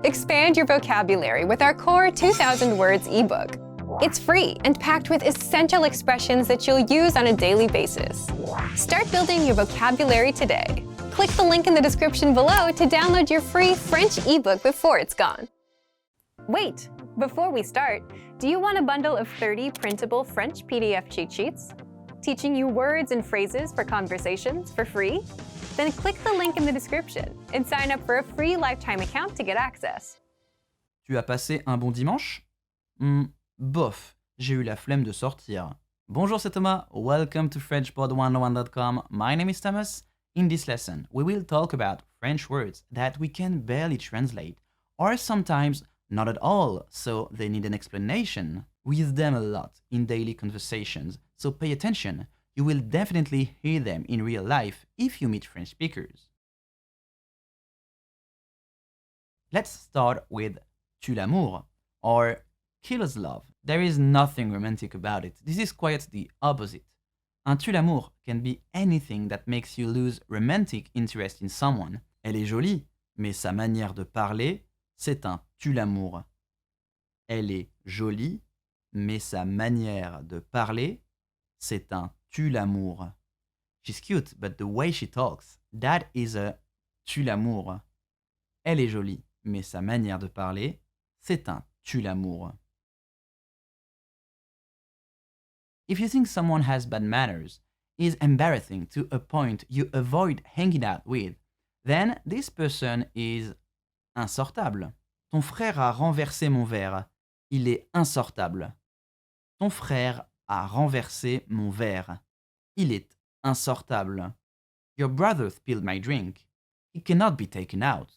Expand your vocabulary with our core 2,000 words ebook. It's free and packed with essential expressions that you'll use on a daily basis. Start building your vocabulary today. Click the link in the description below to download your free French ebook before it's gone. Wait, before we start, do you want a bundle of 30 printable French PDF cheat sheets? Teaching you words and phrases for conversations for free? Then click the link in the description and sign up for a free lifetime account to get access. Tu as passé un bon dimanche? Bof, j'ai eu la flemme de sortir. Bonjour, c'est Thomas. Welcome to FrenchPod101.com. My name is Thomas. In this lesson, we will talk about French words that we can barely translate, or sometimes not at all, so they need an explanation. We use them a lot in daily conversations, so pay attention. You will definitely hear them in real life if you meet French speakers. Let's start with tue l'amour, or killer's love. There is nothing romantic about it. This is quite the opposite. Un tue l'amour can be anything that makes you lose romantic interest in someone. Elle est jolie, mais sa manière de parler, c'est un tue l'amour. Elle est jolie, mais sa manière de parler, c'est un tue l'amour. She's cute, but the way she talks, that is a tue l'amour. Elle est jolie, mais sa manière de parler, c'est un tue l'amour. If you think someone has bad manners, is embarrassing to a point you avoid hanging out with, then this person is insortable. Ton frère a renversé mon verre. Il est insortable. Ton frère a renversé mon verre. Il est insortable. Your brother spilled my drink. He cannot be taken out.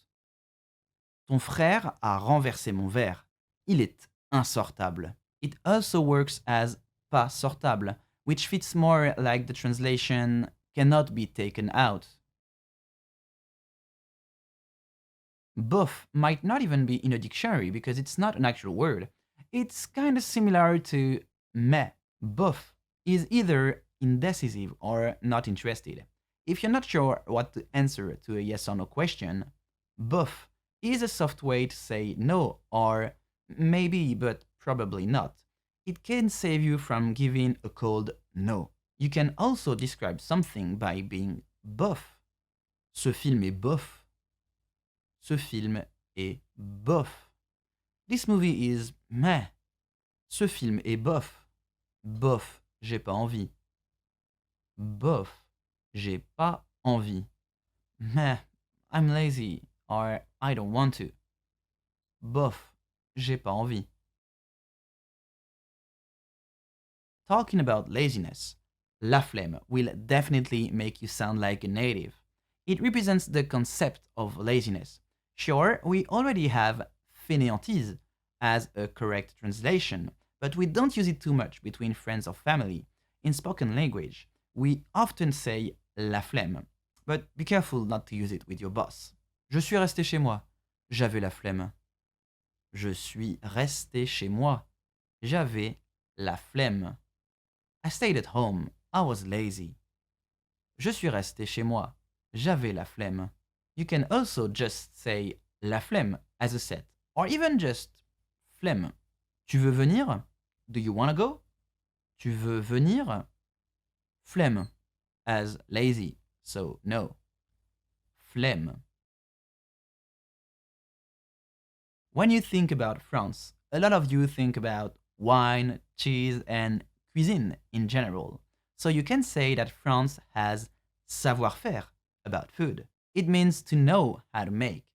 Ton frère a renversé mon verre. Il est insortable. It also works as pas sortable, which fits more like the translation cannot be taken out. Bof might not even be in a dictionary because it's not an actual word. It's kind of similar to mais. Bof is either indecisive or not interested. If you're not sure what to answer to a yes or no question, bof is a soft way to say no or maybe but probably not. It can save you from giving a cold no. You can also describe something by being bof. Ce film est bof. Ce film est bof. This movie is meh. Ce film est bof. Bof, j'ai pas envie. Bof, j'ai pas envie. Meh, I'm lazy or I don't want to. Bof, j'ai pas envie. Talking about laziness, la flemme will definitely make you sound like a native. It represents the concept of laziness. Sure, we already have fainéantise as a correct translation, but we don't use it too much between friends or family. In spoken language, we often say la flemme, but be careful not to use it with your boss. Je suis resté chez moi. J'avais la flemme. Je suis resté chez moi. J'avais la flemme. I stayed at home. I was lazy. Je suis resté chez moi. J'avais la flemme. You can also just say la flemme as a set, or even just flemme. Tu veux venir? Do you wanna go? Tu veux venir? Flemme as lazy, so no. Flemme. When you think about France, a lot of you think about wine, cheese, and cuisine in general. So you can say that France has savoir-faire about food. It means to know how to make.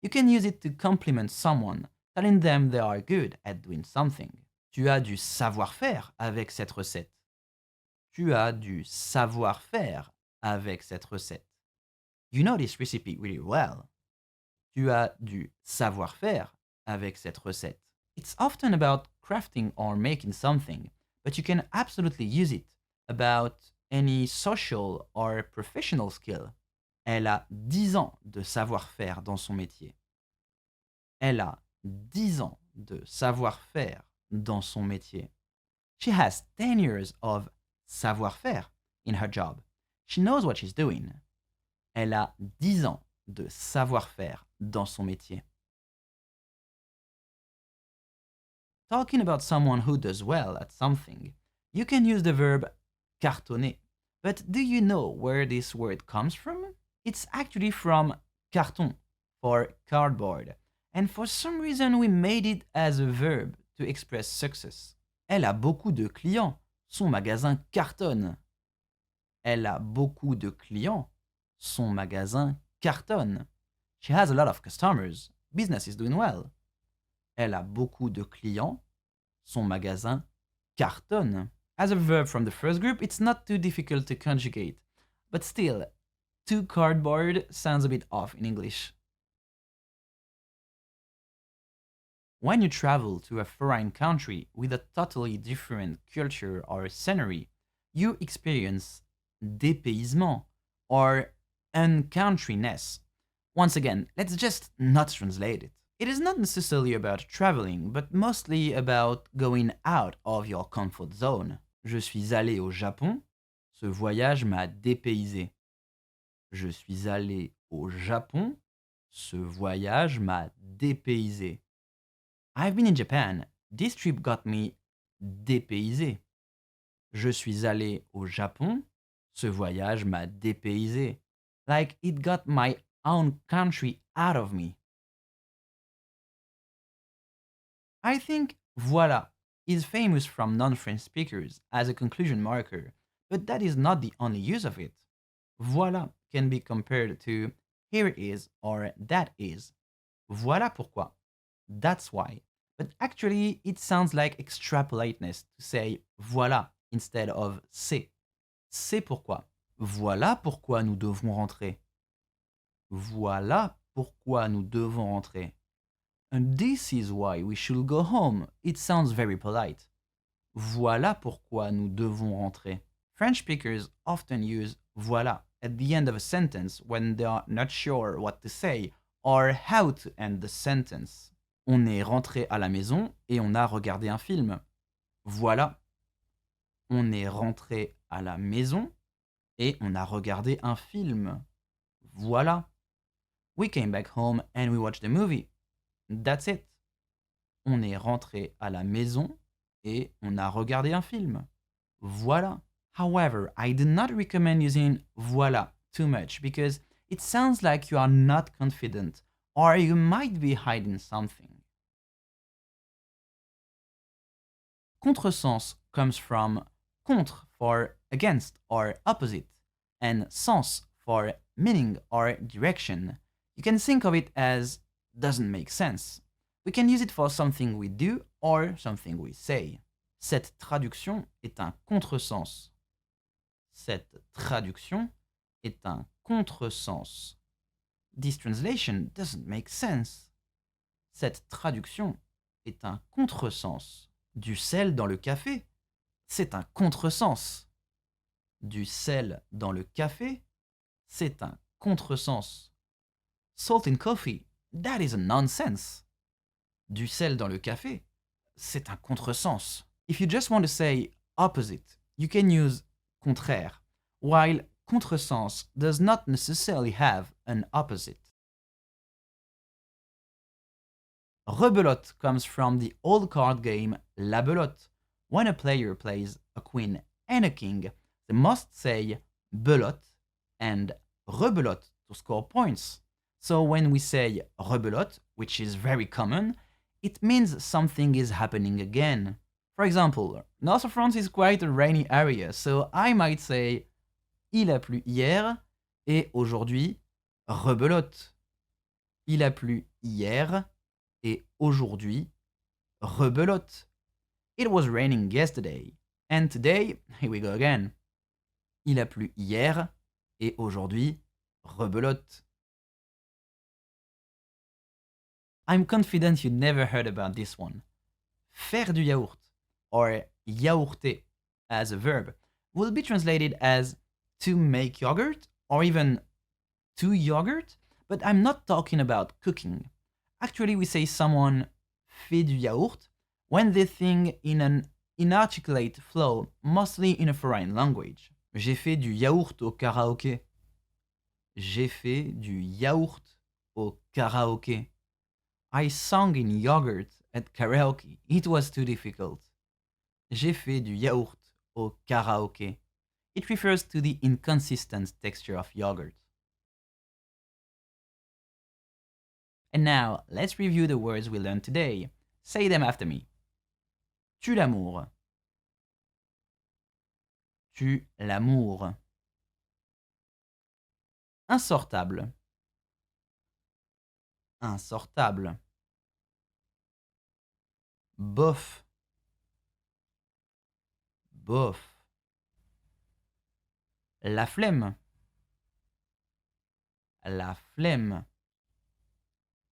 You can use it to compliment someone, telling them they are good at doing something. Tu as du savoir-faire avec cette recette. Tu as du savoir-faire avec cette recette. You know this recipe really well. Tu as du savoir-faire avec cette recette. It's often about crafting or making something, but you can absolutely use it about any social or professional skill. Elle a 10 ans de savoir-faire dans son métier. Elle a 10 ans de savoir-faire dans son métier. She has 10 years of savoir-faire in her job. She knows what she's doing. Elle a 10 ans de savoir-faire dans son métier. talking about someone who does well at something, you can use the verb cartonner. But do you know where this word comes from? It's actually from carton, for cardboard. And for some reason, we made it as a verb to express success. Elle a beaucoup de clients. Son magasin cartonne. Elle a beaucoup de clients. Son magasin cartonne. She has a lot of customers. Business is doing well. Elle a beaucoup de clients. Son magasin cartonne. As a verb from the first group, it's not too difficult to conjugate. But still, to cardboard sounds a bit off in English. When you travel to a foreign country with a totally different culture or scenery, you experience dépaysement or uncountriness. Once again, let's just not translate it. It is not necessarily about traveling, but mostly about going out of your comfort zone. Je suis allé au Japon, ce voyage m'a dépaysé. Je suis allé au Japon, ce voyage m'a dépaysé. I've been in Japan, this trip got me dépaysé. Je suis allé au Japon, ce voyage m'a dépaysé. Like it got my own country out of me. I think voilà is famous from non-French speakers as a conclusion marker, but that is not the only use of it. Voilà can be compared to here is or that is. Voilà pourquoi. That's why. But actually, it sounds like extrapolateness to say voilà instead of c'est. C'est pourquoi. Voilà pourquoi nous devons rentrer. Voilà pourquoi nous devons rentrer. And this is why we should go home. It sounds very polite. Voilà pourquoi nous devons rentrer. French speakers often use voilà at the end of a sentence when they are not sure what to say or how to end the sentence. On est rentré à la maison et on a regardé un film. Voilà. On est rentré à la maison et on a regardé un film. Voilà. We came back home and we watched a movie. That's it. On est rentré à la maison et on a regardé un film. Voilà. However, I do not recommend using voilà too much because it sounds like you are not confident or you might be hiding something. Contresens comes from contre for against or opposite and sens for meaning or direction. You can think of it as doesn't make sense. We can use it for something we do or something we say. Cette traduction est un contresens. Cette traduction est un contresens. This translation doesn't make sense. Cette traduction est un contresens. Du sel dans le café, c'est un contresens. Du sel dans le café, c'est un contresens. Salt in coffee, that is a nonsense. Du sel dans le café, c'est un contresens. If you just want to say opposite, you can use contraire, while contresens does not necessarily have an opposite. Rebelote comes from the old card game La Belote. When a player plays a queen and a king, they must say belote and rebelote to score points. So when we say rebelote, which is very common, it means something is happening again. For example, north of France is quite a rainy area, so I might say il a plu hier et aujourd'hui rebelote. Il a plu hier et aujourd'hui rebelote. It was raining yesterday and today, here we go again. Il a plu hier et aujourd'hui rebelote. I'm confident you never heard about this one. Faire du yaourt, or yaourter as a verb, will be translated as to make yogurt or even to yogurt, but I'm not talking about cooking. Actually, we say someone fait du yaourt when they think in an inarticulate flow, mostly in a foreign language. J'ai fait du yaourt au karaoké. J'ai fait du yaourt au karaoké. I sang in yogurt At karaoke, it was too difficult. J'ai fait du yaourt au karaoké. It refers to the inconsistent texture of yogurt. And now, let's review the words we learned today. Say them after me. Tu l'amour. Tu l'amour. Insortable. Insortable. Bof. Bof. La flemme. La flemme.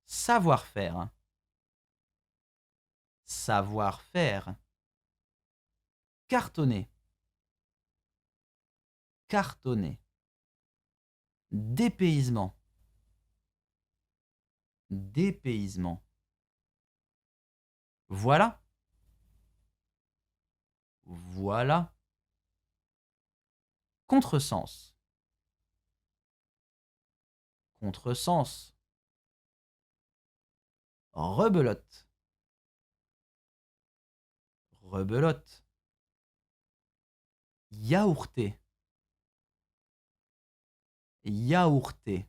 Savoir-faire. Savoir-faire. Cartonner. Cartonner. Dépaysement. Dépaysement. Voilà. Voilà. Contresens. Contresens. Rebelote. Rebelote. Yaourté. Yaourté.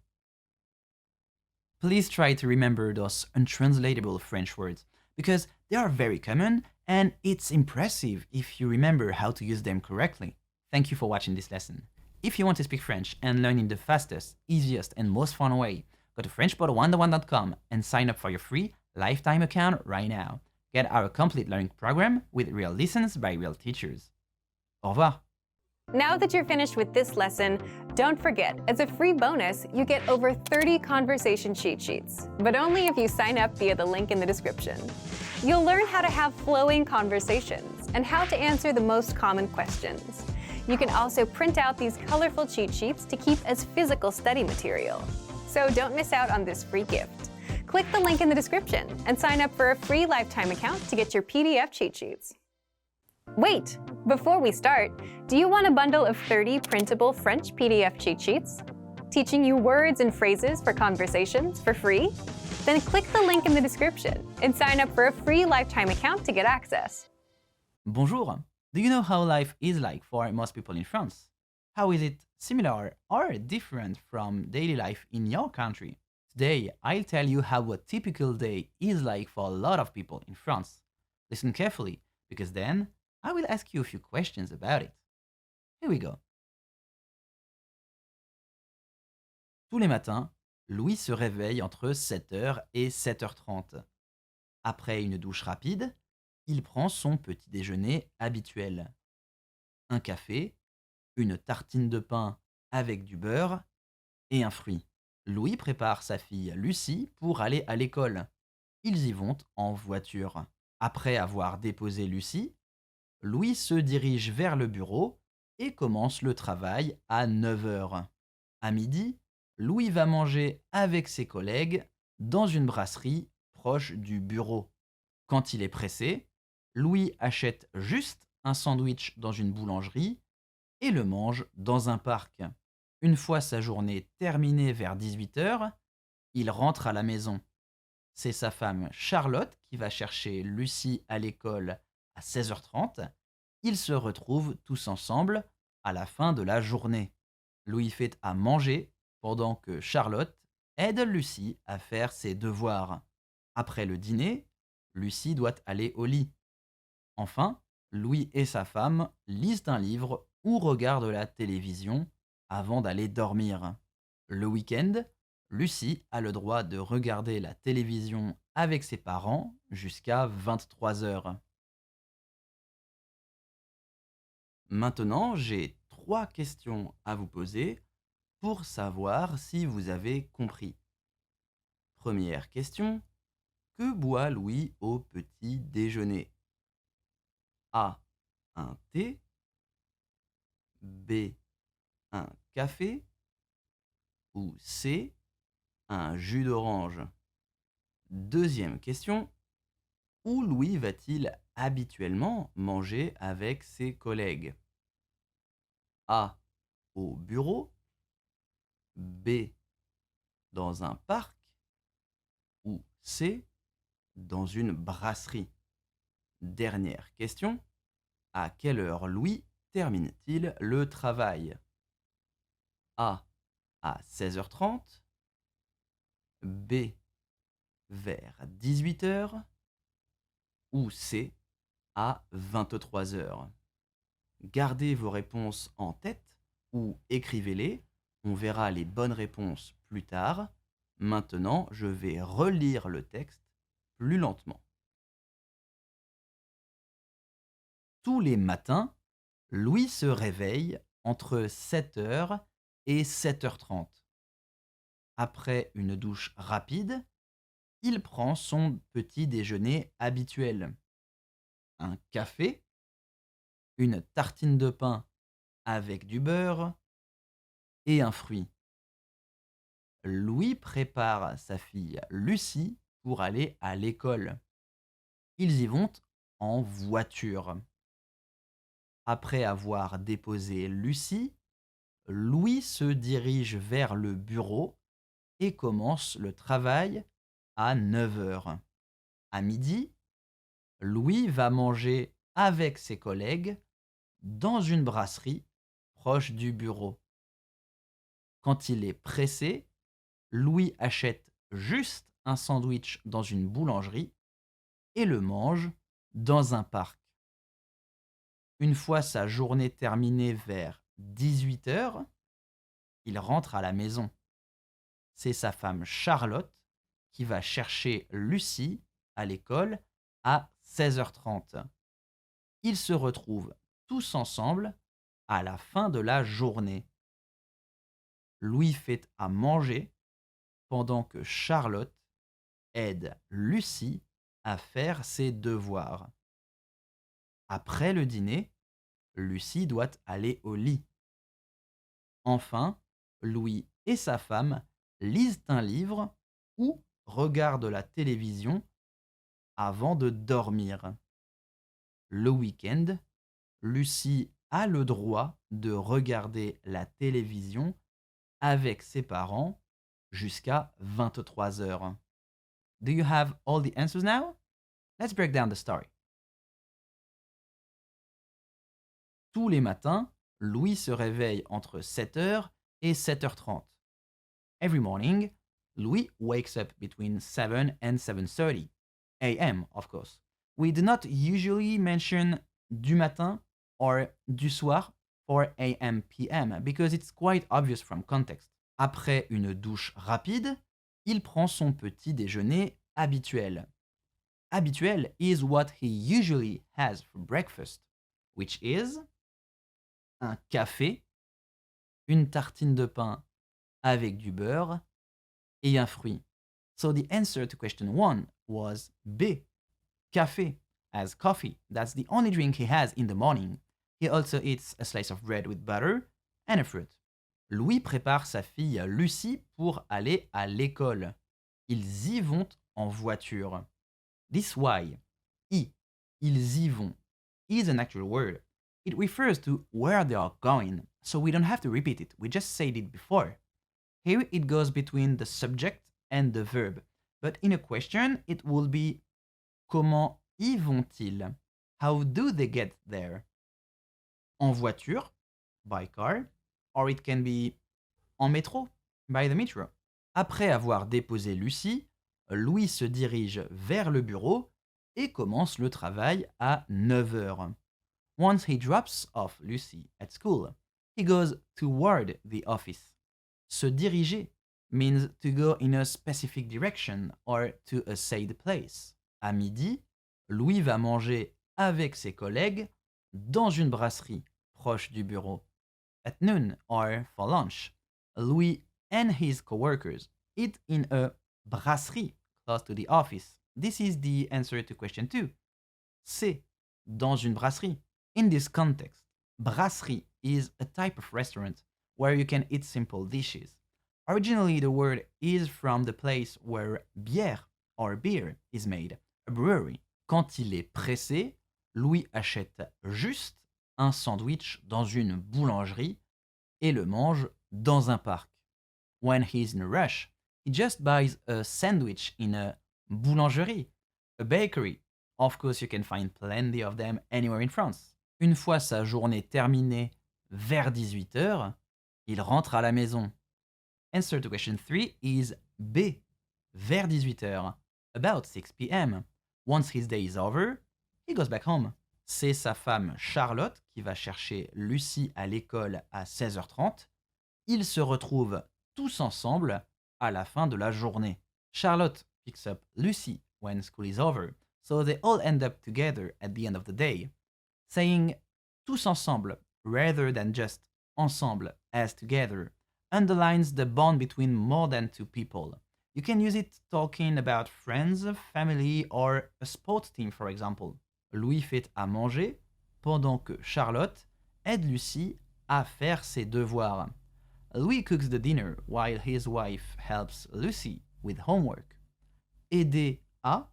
Please try to remember those untranslatable French words because they are very common and it's impressive if you remember how to use them correctly. Thank you for watching this lesson. If you want to speak French and learn in the fastest, easiest, and most fun way, go to FrenchPod101.com and sign up for your free lifetime account right now. Get our complete learning program with real lessons by real teachers. Au revoir. Now that you're finished with this lesson, don't forget, as a free bonus, you get over 30 conversation cheat sheets, but only if you sign up via the link in the description. You'll learn how to have flowing conversations and how to answer the most common questions. You can also print out these colorful cheat sheets to keep as physical study material. So don't miss out on this free gift. Click the link in the description and sign up for a free lifetime account to get your PDF cheat sheets. Wait! Before we start, do you want a bundle of 30 printable French PDF cheat sheets? Teaching you words and phrases for conversations for free? Then click the link in the description and sign up for a free lifetime account to get access. Bonjour. Do you know how life is like for most people in France? How is it similar or different from daily life in your country? Today, I'll tell you how a typical day is like for a lot of people in France. Listen carefully, because then I will ask you a few questions about it. Here we go. Tous les matins, Louis se réveille entre 7h et 7h30. Après une douche rapide, il prend son petit déjeuner habituel. Un café, une tartine de pain avec du beurre et un fruit. Louis prépare sa fille Lucie pour aller à l'école. Ils y vont en voiture. Après avoir déposé Lucie, Louis se dirige vers le bureau et commence le travail à 9h. À midi, Louis va manger avec ses collègues dans une brasserie proche du bureau. Quand il est pressé, Louis achète juste un sandwich dans une boulangerie et le mange dans un parc. Une fois sa journée terminée vers 18h, il rentre à la maison. C'est sa femme Charlotte qui va chercher Lucie à l'école à 16h30. Ils se retrouvent tous ensemble à la fin de la journée. Louis fait à manger pendant que Charlotte aide Lucie à faire ses devoirs. Après le dîner, Lucie doit aller au lit. Enfin, Louis et sa femme lisent un livre ou regardent la télévision avant d'aller dormir. Le week-end, Lucie a le droit de regarder la télévision avec ses parents jusqu'à 23h. Maintenant, j'ai 3 questions à vous poser pour savoir si vous avez compris. Première question, que boit Louis au petit déjeuner? A. Un thé. B. Un café. Ou C. Un jus d'orange. Deuxième question, où Louis va-t-il habituellement manger avec ses collègues? A. Au bureau. B. Dans un parc. Ou C. dans une brasserie. Dernière question. À quelle heure Louis termine-t-il le travail? A. À 16h30. B. Vers 18h. Ou C. À 23h. Gardez vos réponses en tête ou écrivez-les. On verra les bonnes réponses plus tard. Maintenant, je vais relire le texte plus lentement. Tous les matins, Louis se réveille entre 7h et 7h30. Après une douche rapide, il prend son petit déjeuner habituel. Un café, une tartine de pain avec du beurre et un fruit. Louis prépare sa fille Lucie pour aller à l'école. Ils y vont en voiture. Après avoir déposé Lucie, Louis se dirige vers le bureau et commence le travail à 9h. À midi, Louis va manger avec ses collègues dans une brasserie proche du bureau. Quand il est pressé, Louis achète juste un sandwich dans une boulangerie et le mange dans un parc. Une fois sa journée terminée vers 18h, il rentre à la maison. C'est sa femme Charlotte qui va chercher Lucie à l'école à 16h30. Ils se retrouvent tous ensemble à la fin de la journée. Louis fait à manger pendant que Charlotte aide Lucie à faire ses devoirs. Après le dîner, Lucie doit aller au lit. Enfin, Louis et sa femme lisent un livre ou regardent la télévision avant de dormir. Le week-end, Lucie a le droit de regarder la télévision avec ses parents jusqu'à 23h. Do you have all the answers now? Let's break down the story. Tous les matins, Louis se réveille entre 7h et 7h30. Every morning, Louis wakes up between 7 and 7:30 a.m., of course. We do not usually mention du matin or du soir for a.m. p.m. because it's quite obvious from context. Après une douche rapide, il prend son petit déjeuner habituel. Habituel is what he usually has for breakfast, which is un café, une tartine de pain avec du beurre et un fruit. So the answer to question 1 was B, café, as coffee. That's the only drink he has in the morning. He also eats a slice of bread with butter and a fruit. Louis prépare sa fille Lucie pour aller à l'école. Ils y vont en voiture. This why, ils y vont, is an actual word. It refers to where they are going, so we don't have to repeat it. We just said it before. Here it goes between the subject and the verb. But in a question, it will be comment y vont-ils? How do they get there? En voiture, by car, or it can be en métro, by the metro. Après avoir déposé Lucie, Louis se dirige vers le bureau et commence le travail à 9h. Once he drops off Lucy at school, he goes toward the office. Se diriger means to go in a specific direction or to a said place. À midi, Louis va manger avec ses collègues dans une brasserie proche du bureau. At noon or for lunch, Louis and his coworkers eat in a brasserie close to the office. This is the answer to question 2. C'est dans une brasserie. In this context, brasserie is a type of restaurant where you can eat simple dishes. Originally, the word is from the place where bière or beer is made, a brewery. Quand il est pressé, Louis achète juste un sandwich dans une boulangerie et le mange dans un parc. When he's in a rush, he just buys a sandwich in a boulangerie, A bakery. Of course, you can find plenty of them anywhere in France. Une fois sa journée terminée vers 18 heures, il rentre à la maison. Answer to question 3 is B. Vers 18 heures. About 6 p.m. Once his day is over, he goes back home. C'est sa femme Charlotte qui va chercher Lucie à l'école à 16h30. Ils se retrouvent tous ensemble à la fin de la journée. Charlotte picks up Lucy when school is over, so they all end up together at the end of the day. Saying tous ensemble rather than just ensemble as together underlines the bond between more than two people. You can use it talking about friends, family, or a sports team, for example. Louis fait à manger pendant que Charlotte aide Lucie à faire ses devoirs. Louis cooks the dinner while his wife helps Lucy with homework. Aider à,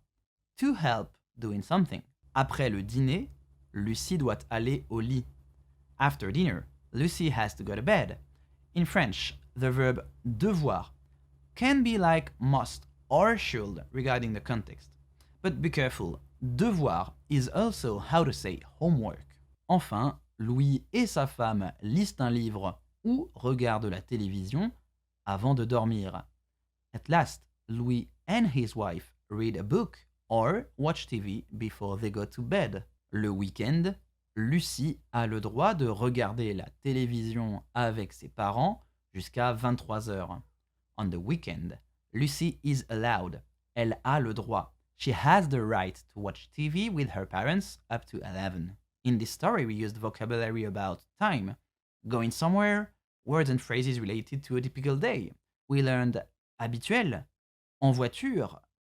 to help doing something. Après le dîner, Lucie doit aller au lit. After dinner, Lucy has to go to bed. In French, the verb devoir can be like must or should regarding the context. But be careful, devoir is also how to say homework. Enfin, Louis et sa femme lisent un livre ou regardent la télévision avant de dormir. At last, Louis and his wife read a book or watch TV before they go to bed. Le week-end, Lucie a le droit de regarder la télévision avec ses parents jusqu'à 23 heures. On the weekend, Lucy is allowed. Elle a le droit. She has the right to watch TV with her parents up to 11. In this story, we used vocabulary about time, going somewhere, words and phrases related to a typical day. We learned habituel, en voiture,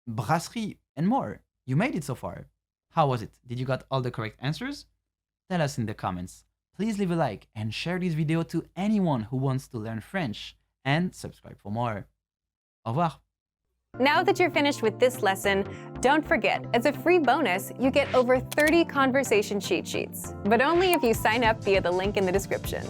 brasserie, and more. You made it so far. How was it? Did you got all the correct answers? Tell us in the comments. Please leave a like and share this video to anyone who wants to learn French, and subscribe for more. Au revoir. Now that you're finished with this lesson, don't forget, as a free bonus, you get over 30 conversation cheat sheets, but only if you sign up via the link in the description.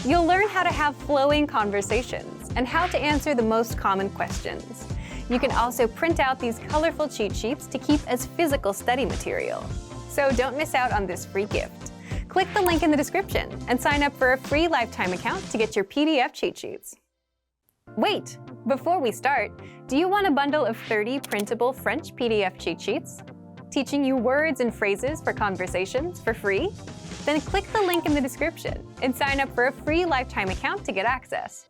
You'll learn how to have flowing conversations and how to answer the most common questions. You can also print out these colorful cheat sheets to keep as physical study material. So don't miss out on this free gift. Click the link in the description and sign up for a free lifetime account to get your PDF cheat sheets. Wait! Before we start, do you want a bundle of 30 printable French PDF cheat sheets? Teaching you words and phrases for conversations for free? Then click the link in the description and sign up for a free lifetime account to get access.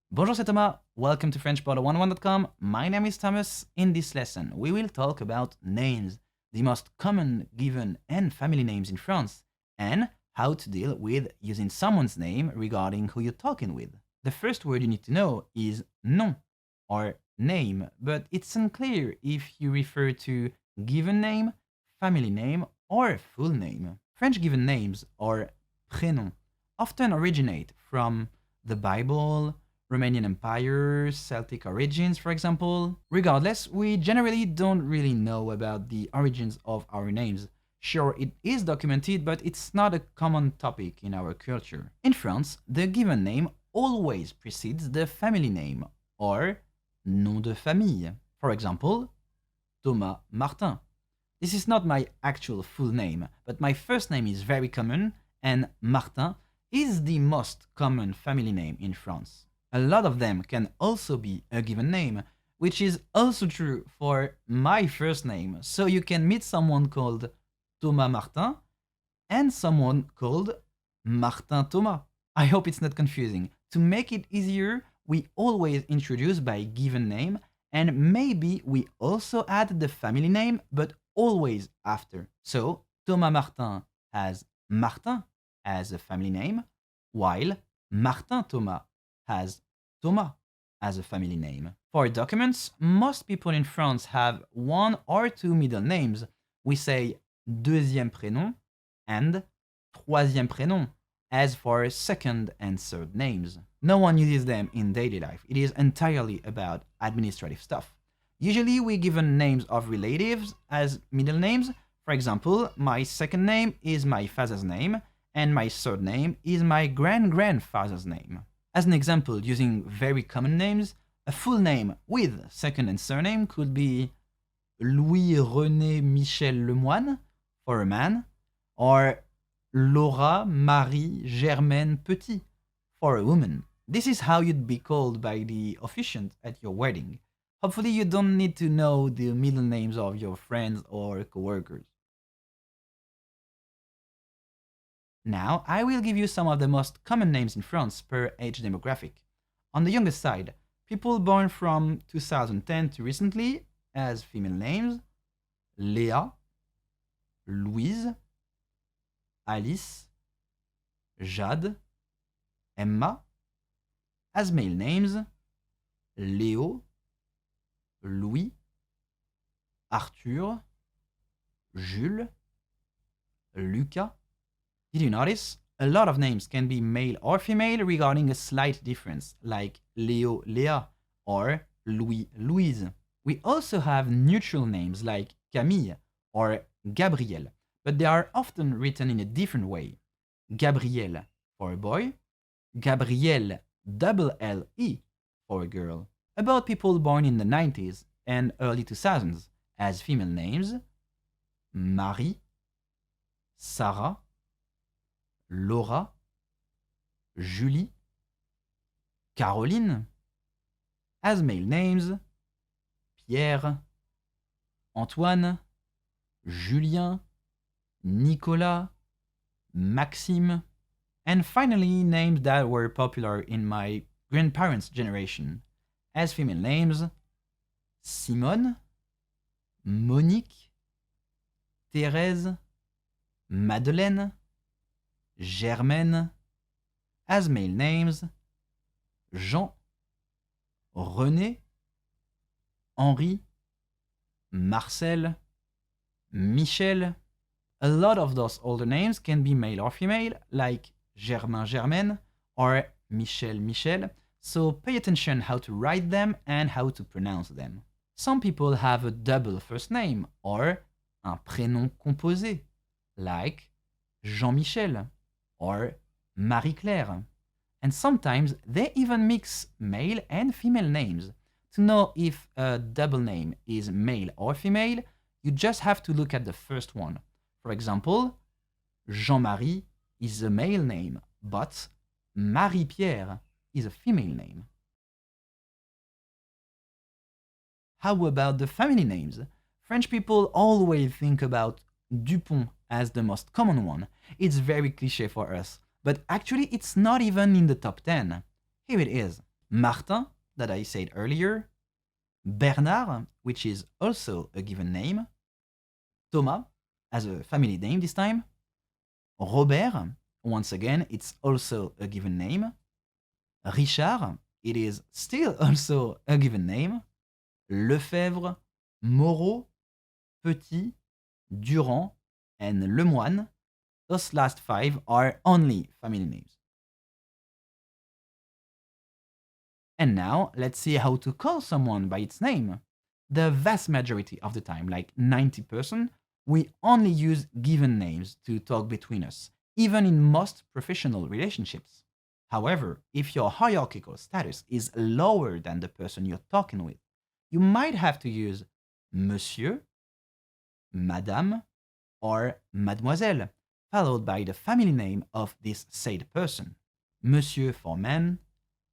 Bonjour, c'est Thomas. Welcome to FrenchPod101.com. My name is Thomas. In this lesson, we will talk about names, the most common given and family names in France, and how to deal with using someone's name regarding who you're talking with. The first word you need to know is nom, or name, but it's unclear if you refer to given name, family name, or full name. French given names, or prénoms, often originate from the Bible, Romanian Empire, Celtic origins, for example. Regardless, we generally don't really know about the origins of our names. Sure, it is documented, but it's not a common topic in our culture. In France, the given name always precedes the family name, or nom de famille. For example, Thomas Martin. This is not my actual full name, but my first name is very common, and Martin is the most common family name in France. A lot of them can also be a given name, which is also true for my first name. So you can meet someone called Thomas Martin and someone called Martin Thomas. I hope it's not confusing. To make it easier, we always introduce by given name, and maybe we also add the family name, but always after. So Thomas Martin has Martin as a family name, while Martin Thomas has Thomas as a family name. For documents, most people in France have one or two middle names. We say deuxième prénom and troisième prénom, as for second and third names. No one uses them in daily life. It is entirely about administrative stuff. Usually we give names of relatives as middle names. For example, my second name is my father's name, and my third name is my grandfather's name. As an example, using very common names, a full name with second and surname could be Louis René Michel Lemoine for a man, or Laura Marie Germaine Petit for a woman. This is how you'd be called by the officiant at your wedding. Hopefully you don't need to know the middle names of your friends or coworkers. Now, I will give you some of the most common names in France per age demographic. On the youngest side, people born from 2010 to recently as female names: Léa, Louise, Alice, Jade, Emma. As male names: Léo, Louis, Arthur, Jules, Lucas. Did you notice? A lot of names can be male or female regarding a slight difference, like Léo, Léa, or Louis, Louise. We also have neutral names like Camille or Gabriel, but they are often written in a different way. Gabriel for a boy, Gabrielle double L-E for a girl. About people born in the 90s and early 2000s as female names: Marie, Sarah, Laura, Julie, Caroline. As male names: Pierre, Antoine, Julien, Nicolas, Maxime. And finally, names that were popular in my grandparents' generation as female names: Simone, Monique, Thérèse, Madeleine, Germaine. As male names: Jean, René, Henri, Marcel, Michel. A lot of those older names can be male or female, like Germain, Germaine, or Michel, Michel, so pay attention how to write them and how to pronounce them. Some people have a double first name, or un prénom composé, like Jean-Michel or Marie-Claire. And sometimes they even mix male and female names. To know if a double name is male or female, you just have to look at the first one. For example, Jean-Marie is a male name, but Marie-Pierre is a female name. How about the family names? French people always think about Dupont as the most common one. It's very cliché for us, but actually it's not even in the top 10. Here it is: Martin, that I said earlier, Bernard, which is also a given name, Thomas, as a family name this time, Robert, once again, it's also a given name, Richard, it is still also a given name, Lefebvre, Moreau, Petit, Durand, and Lemoine. Those last 5 are only family names. And now, let's see how to call someone by its name. The vast majority of the time, like 90%, we only use given names to talk between us, even in most professional relationships. However, if your hierarchical status is lower than the person you're talking with, you might have to use Monsieur, Madame, or Mademoiselle, followed by the family name of this said person. Monsieur for men,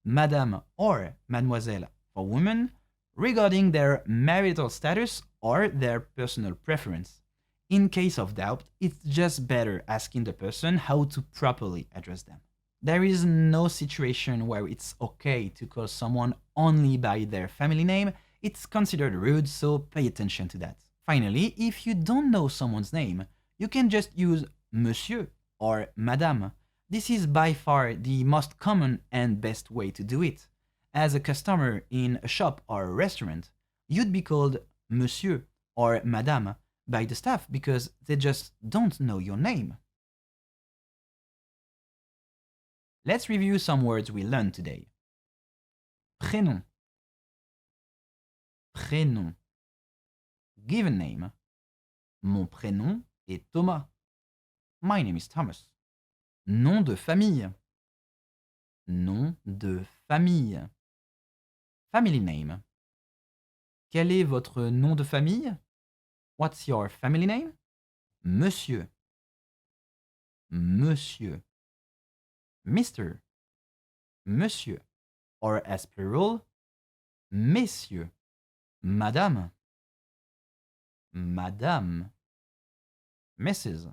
Madame or Mademoiselle for women, regarding their marital status or their personal preference. In case of doubt, it's just better asking the person how to properly address them. There is no situation where it's okay to call someone only by their family name. It's considered rude, so pay attention to that. Finally, if you don't know someone's name, you can just use Monsieur or Madame. This is by far the most common and best way to do it. As a customer in a shop or a restaurant, you'd be called Monsieur or Madame by the staff because they just don't know your name. Let's review some words we learned today. Prénom. Prénom. Given name. Mon prénom est Thomas. My name is Thomas. Nom de famille. Nom de famille. Family name. Quel est votre nom de famille? What's your family name? Monsieur. Monsieur. Mr. Monsieur. Or as plural, messieurs. Madame. Madame. Mrs.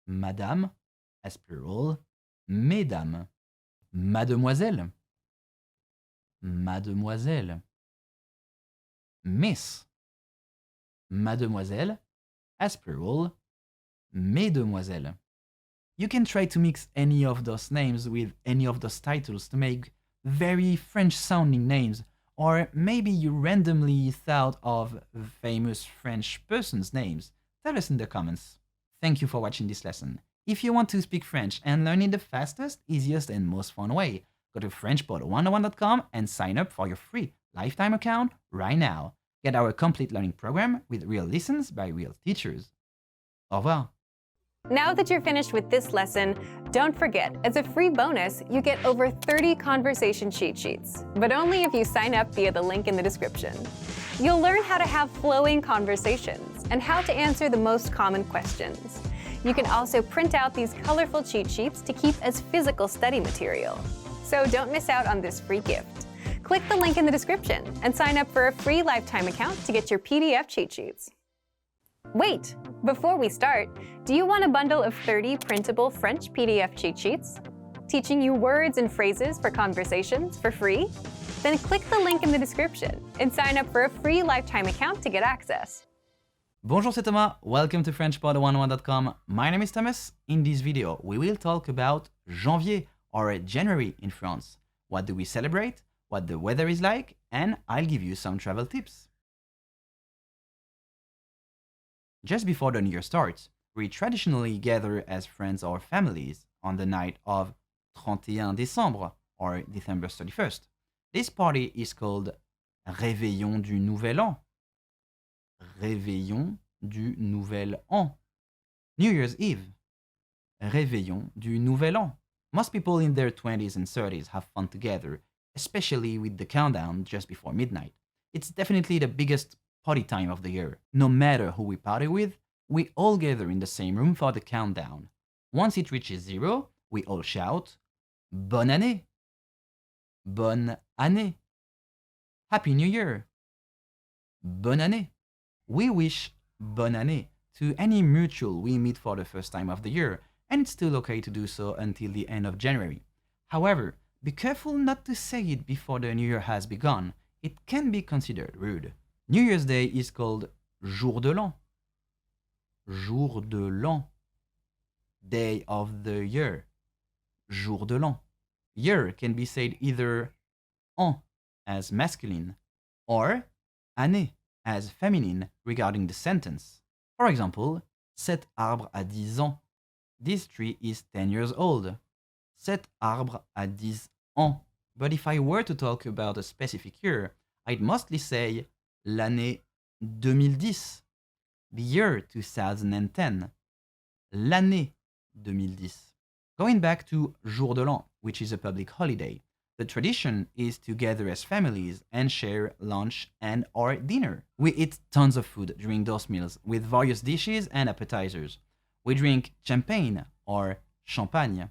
Madame, as plural, mesdames. Mademoiselle. Mademoiselle. Miss. Mademoiselle, as plural, mesdemoiselles. You can try to mix any of those names with any of those titles to make very French sounding names, or maybe you randomly thought of famous French persons' names. Tell us in the comments. Thank you for watching this lesson. If you want to speak French and learn it the fastest, easiest, and most fun way, go to FrenchPod101.com and sign up for your free lifetime account right now. Get our complete learning program with real lessons by real teachers. Au revoir. Now that you're finished with this lesson, don't forget, as a free bonus, you get over 30 conversation cheat sheets, but only if you sign up via the link in the description. You'll learn how to have flowing conversations and how to answer the most common questions. You can also print out these colorful cheat sheets to keep as physical study material. So don't miss out on this free gift. Click the link in the description and sign up for a free lifetime account to get your PDF cheat sheets. Wait! Before we start, do you want a bundle of 30 printable French PDF cheat sheets? Teaching you words and phrases for conversations for free? Then click the link in the description and sign up for a free lifetime account to get access. Bonjour, c'est Thomas. Welcome to FrenchPod101.com. My name is Thomas. In this video, we will talk about Janvier, or January in France. What do we celebrate? What the weather is like? And I'll give you some travel tips. Just before the new year starts, we traditionally gather as friends or families on the night of 31 décembre, or December 31st. This party is called Réveillon du Nouvel An. Réveillon du Nouvel An. New Year's Eve. Réveillon du Nouvel An. Most people in their 20s and 30s have fun together, especially with the countdown just before midnight. It's definitely the biggest party time of the year. No matter who we party with, we all gather in the same room for the countdown. Once it reaches 0, we all shout, Bonne année! Bonne année! Happy New Year! Bonne année! We wish bonne année to any mutual we meet for the first time of the year, and it's still okay to do so until the end of January. However, be careful not to say it before the new year has begun. It can be considered rude. New Year's Day is called Jour de l'An. Jour de l'An. Day of the year. Jour de l'An. Year can be said either an as masculine or année as feminine regarding the sentence. For example, cet arbre a 10 ans. This tree is 10 years old. Cet arbre a 10 ans. But if I were to talk about a specific year, I'd mostly say l'année 2010, the year 2010, l'année 2010. Going back to Jour de l'An, which is a public holiday, the tradition is to gather as families and share lunch and or dinner. We eat tons of food during those meals with various dishes and appetizers. We drink champagne or champagne.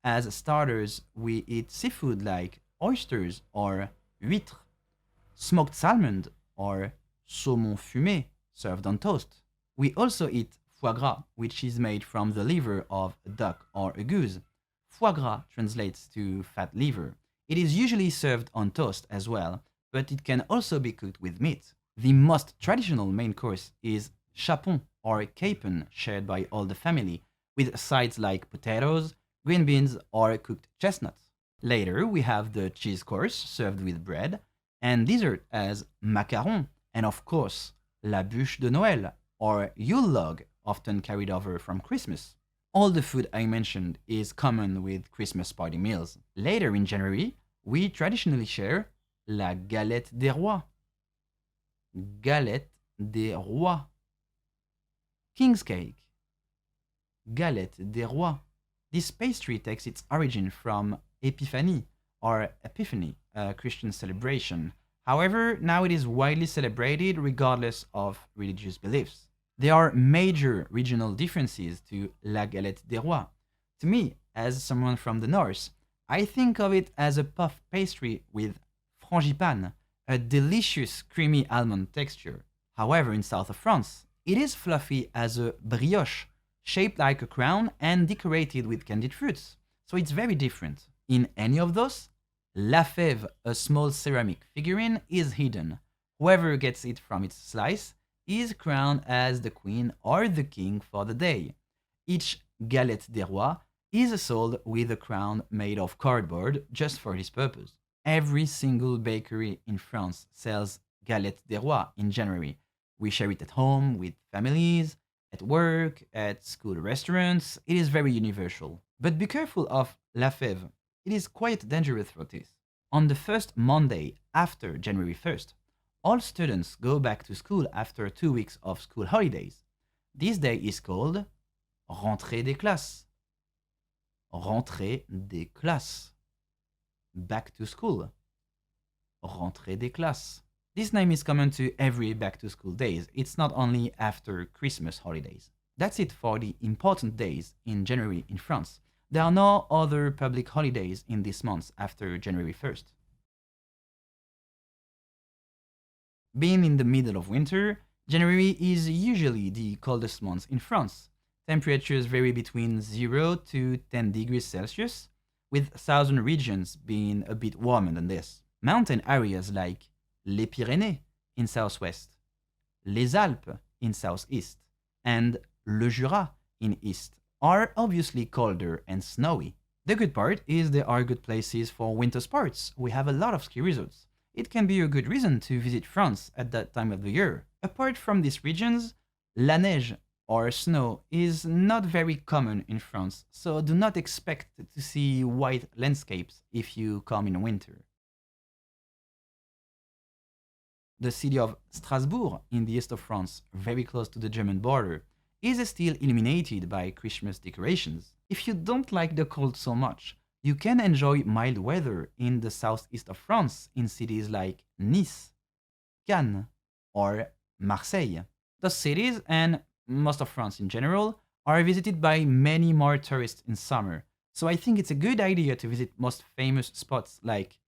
As starters, we eat seafood like oysters or huîtres, smoked salmon or saumon fumé served on toast. We also eat foie gras, which is made from the liver of a duck or a goose. Foie gras translates to fat liver. It is usually served on toast as well, but it can also be cooked with meat. The most traditional main course is chapon or capon shared by all the family, with sides like potatoes, green beans, or cooked chestnuts. Later, we have the cheese course served with bread, and dessert as macaron, and of course, la bûche de Noël, or Yule log, often carried over from Christmas. All the food I mentioned is common with Christmas party meals. Later in January, we traditionally share la galette des rois. Galette des rois. King's cake. Galette des rois. This pastry takes its origin from Epiphany, or Epiphany, a Christian celebration, However, now it is widely celebrated regardless of religious beliefs. There are major regional differences to La Galette des Rois. To me, as someone from the north, I think of it as a puff pastry with frangipane, a delicious creamy almond texture. However, in south of France, it is fluffy as a brioche, shaped like a crown and decorated with candied fruits. So it's very different. In any of those, La Fève, a small ceramic figurine, is hidden. Whoever gets it from its slice is crowned as the queen or the king for the day. Each galette des rois is sold with a crown made of cardboard just for this purpose. Every single bakery in France sells galette des rois in January. We share it at home with families, at work, at school restaurants. It is very universal. But be careful of La Fève. It is quite dangerous for this. On the first Monday after January 1st, all students go back to school after 2 weeks of school holidays. This day is called Rentrée des classes. Rentrée des classes. Back to school. Rentrée des classes. This name is common to every back to school days. It's not only after Christmas holidays. That's it for the important days in January in France. There are no other public holidays in this month after January 1st. Being in the middle of winter, January is usually the coldest month in France. Temperatures vary between 0 to 10 degrees Celsius, with southern regions being a bit warmer than this. Mountain areas like les Pyrénées in southwest, les Alpes in southeast, and le Jura in east are obviously colder and snowy. The good part is there are good places for winter sports. We have a lot of ski resorts. It can be a good reason to visit France at that time of the year. Apart from these regions, la neige or snow is not very common in France, so do not expect to see white landscapes if you come in winter. The city of Strasbourg in the east of France, very close to the German border, is still illuminated by Christmas decorations. If you don't like the cold so much, you can enjoy mild weather in the southeast of France in cities like Nice, Cannes, or Marseille. Those cities, and most of France in general, are visited by many more tourists in summer, so I think it's a good idea to visit most famous spots like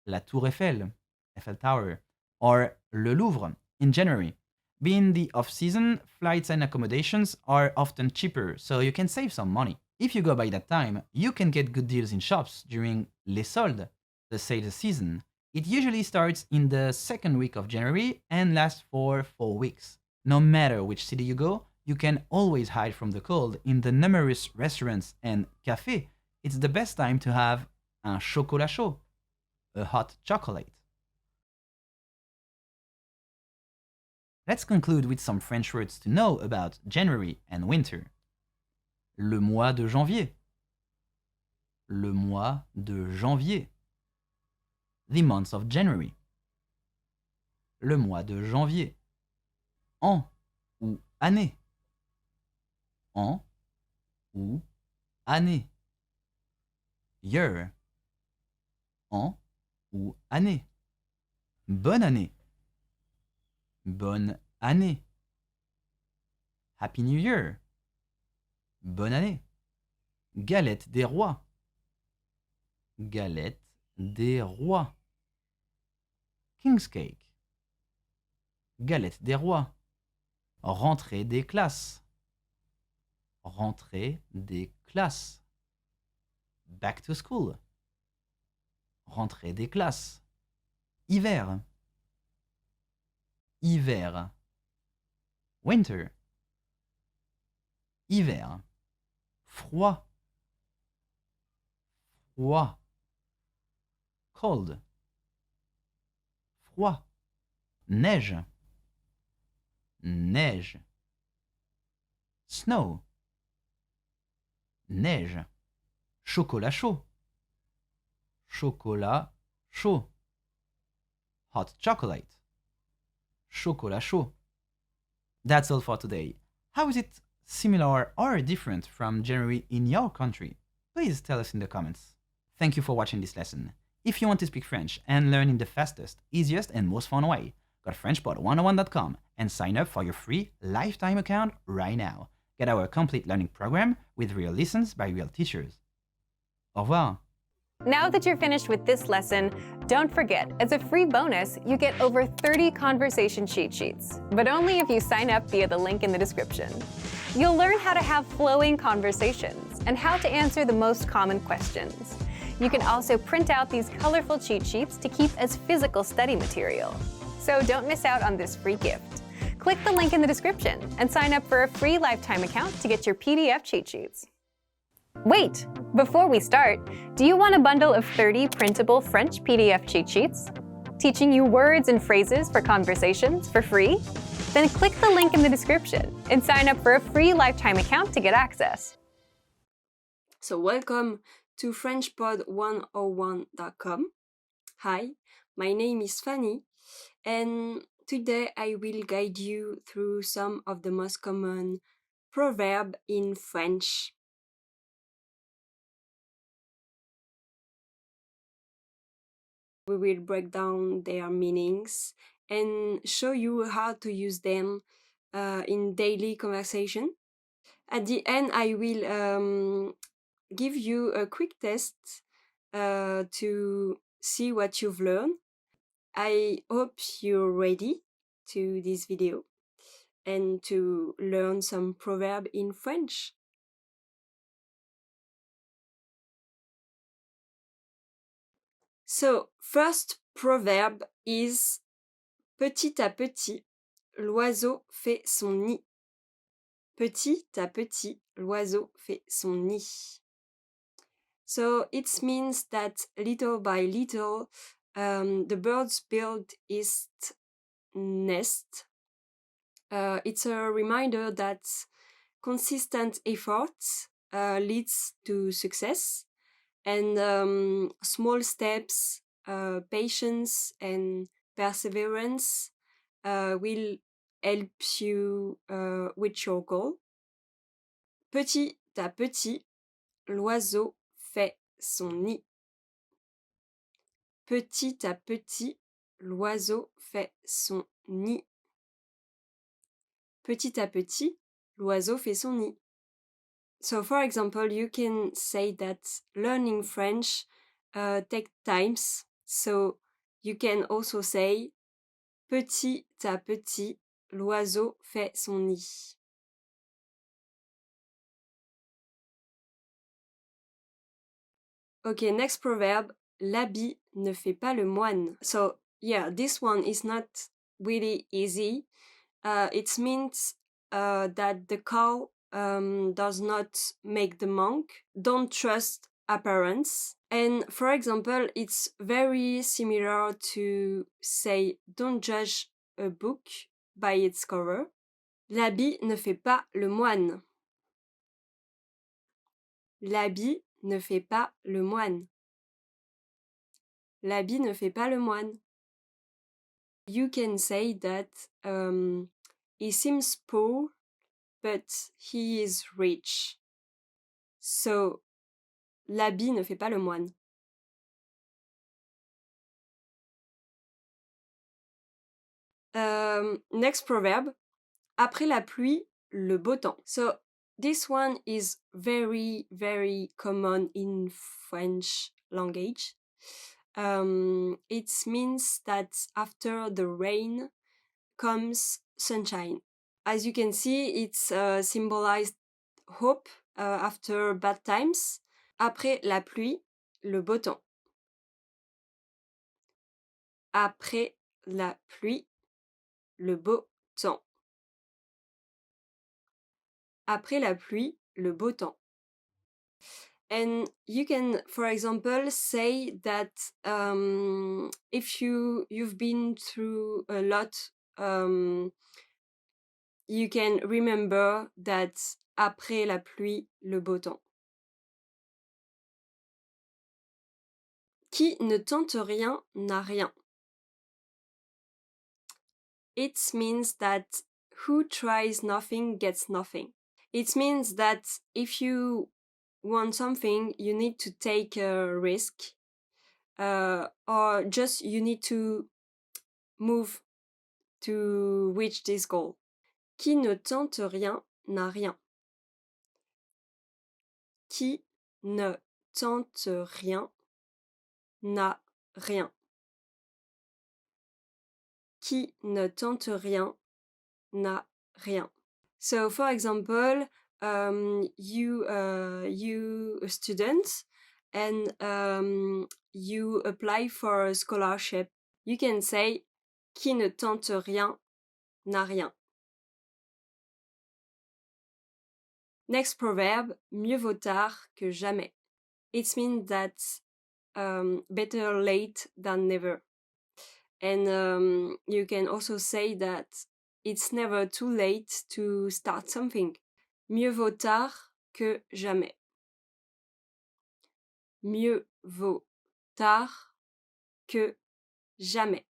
La Tour Eiffel, Eiffel Tower, or Le Louvre in January. Being the off-season, flights and accommodations are often cheaper, so you can save some money. If you go by that time, you can get good deals in shops during Les Soldes, the sales season. It usually starts in the second week of January and lasts for 4 weeks. No matter which city you go, you can always hide from the cold in the numerous restaurants and cafés. It's the best time to have un chocolat chaud, a hot chocolate. Let's conclude with some French words to know about January and winter. Le mois de janvier. Le mois de janvier. The month of January. Le mois de janvier. An ou année. An ou année. Year. An ou année. Bonne année. Bonne année. Happy New Year. Bonne année. Galette des rois. Galette des rois. King's Cake. Galette des rois. Rentrée des classes. Rentrée des classes. Back to school. Rentrée des classes. Hiver. Hiver. Winter. Hiver. Froid. Froid. Cold. Froid. Neige. Neige. Snow. Neige. Chocolat chaud. Chocolat chaud. Hot chocolate. Chocolat chaud. That's all for today. How is it similar or different from January in your country? Please tell us in the comments. Thank you for watching this lesson. If you want to speak French and learn in the fastest, easiest, and most fun way, go to FrenchPod101.com and sign up for your free lifetime account right now. Get our complete learning program with real lessons by real teachers. Au revoir. Now that you're finished with this lesson, don't forget, as a free bonus, you get over 30 conversation cheat sheets, but only if you sign up via the link in the description. You'll learn how to have flowing conversations and how to answer the most common questions. You can also print out these colorful cheat sheets to keep as physical study material. So don't miss out on this free gift. Click the link in the description and sign up for a free lifetime account to get your PDF cheat sheets. Wait! Before we start, do you want a bundle of 30 printable French PDF cheat sheets? Teaching you words and phrases for conversations for free? Then click the link in the description and sign up for a free lifetime account to get access. So welcome to FrenchPod101.com. Hi, my name is Fanny, and today I will guide you through some of the most common proverbs in French. We will break down their meanings and show you how to use them in daily conversation. At the end, I will give you a quick test to see what you've learned. I hope you're ready to this video and to learn some proverbs in French. So, first proverb is petit à petit, l'oiseau fait son nid. Petit à petit, l'oiseau fait son nid. So it means that little by little, the birds build its nest. It's a reminder that consistent effort leads to success, and small steps, patience, and perseverance will help you reach your goal. Petit à petit, l'oiseau fait son nid. Petit à petit, l'oiseau fait son nid. Petit à petit, l'oiseau fait son nid. So, for example, you can say that learning French takes times. So, you can also say petit à petit, l'oiseau fait son nid. Okay, next proverb, l'habit ne fait pas le moine. So, yeah, this one is not really easy. It means that the cow does not make the monk. Don't trust appearance. And for example, it's very similar to say don't judge a book by its cover. L'habit ne fait pas le moine. L'habit ne fait pas le moine. L'habit ne fait pas le moine. You can say that he seems poor, but he is rich. So, l'habit ne fait pas le moine. Next proverb, après la pluie, le beau temps. So, this one is very, very common in French language. It means that after the rain comes sunshine. As you can see, it's symbolized hope after bad times. Après la pluie, le beau temps. Après la pluie, le beau temps. Après la pluie, le beau temps. And you can, for example, say that if you've been through a lot, you can remember that après la pluie, le beau temps. Qui ne tente rien n'a rien. It means that who tries nothing gets nothing. It means that if you want something, you need to take a risk. or just you need to move to reach this goal. Qui ne tente rien n'a rien. Qui ne tente rien n'a rien. Qui ne tente rien n'a rien. So, for example, you a student and you apply for a scholarship. You can say qui ne tente rien n'a rien. Next proverb, mieux vaut tard que jamais. It means that better late than never. And you can also say that it's never too late to start something. Mieux vaut tard que jamais. Mieux vaut tard que jamais.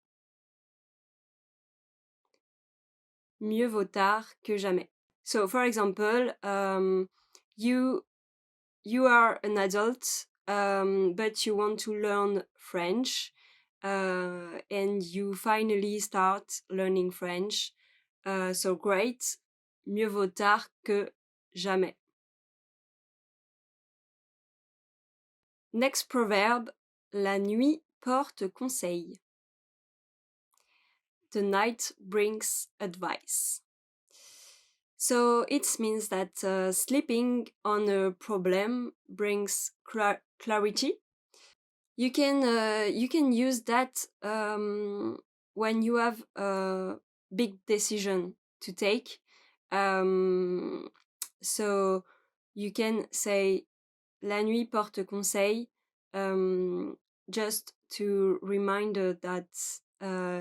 Mieux vaut tard que jamais. So, for example, you are an adult, but you want to learn French, and you finally start learning French. So great. Mieux vaut tard que jamais. Next proverb, la nuit porte conseil. The night brings advice. So it means that sleeping on a problem brings clarity. You can use that when you have a big decision to take. So you can say la nuit porte conseil, just to remind that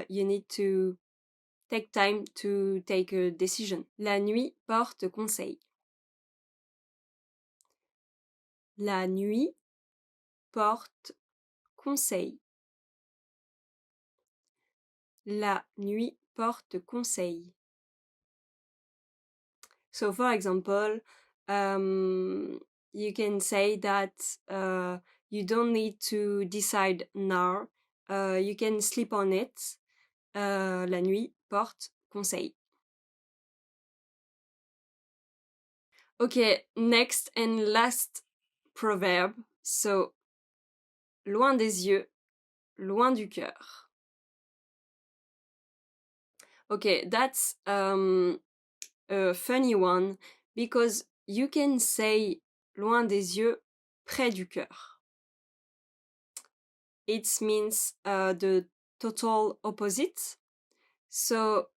you need to take time to take a decision. La nuit porte conseil. La nuit porte conseil. La nuit porte conseil. So, for example, you can say that you don't need to decide now. You can sleep on it. La nuit porte conseil. Okay, next and last proverb. So, loin des yeux, loin du cœur. Okay, that's a funny one because you can say loin des yeux, près du cœur. It means the total opposite. So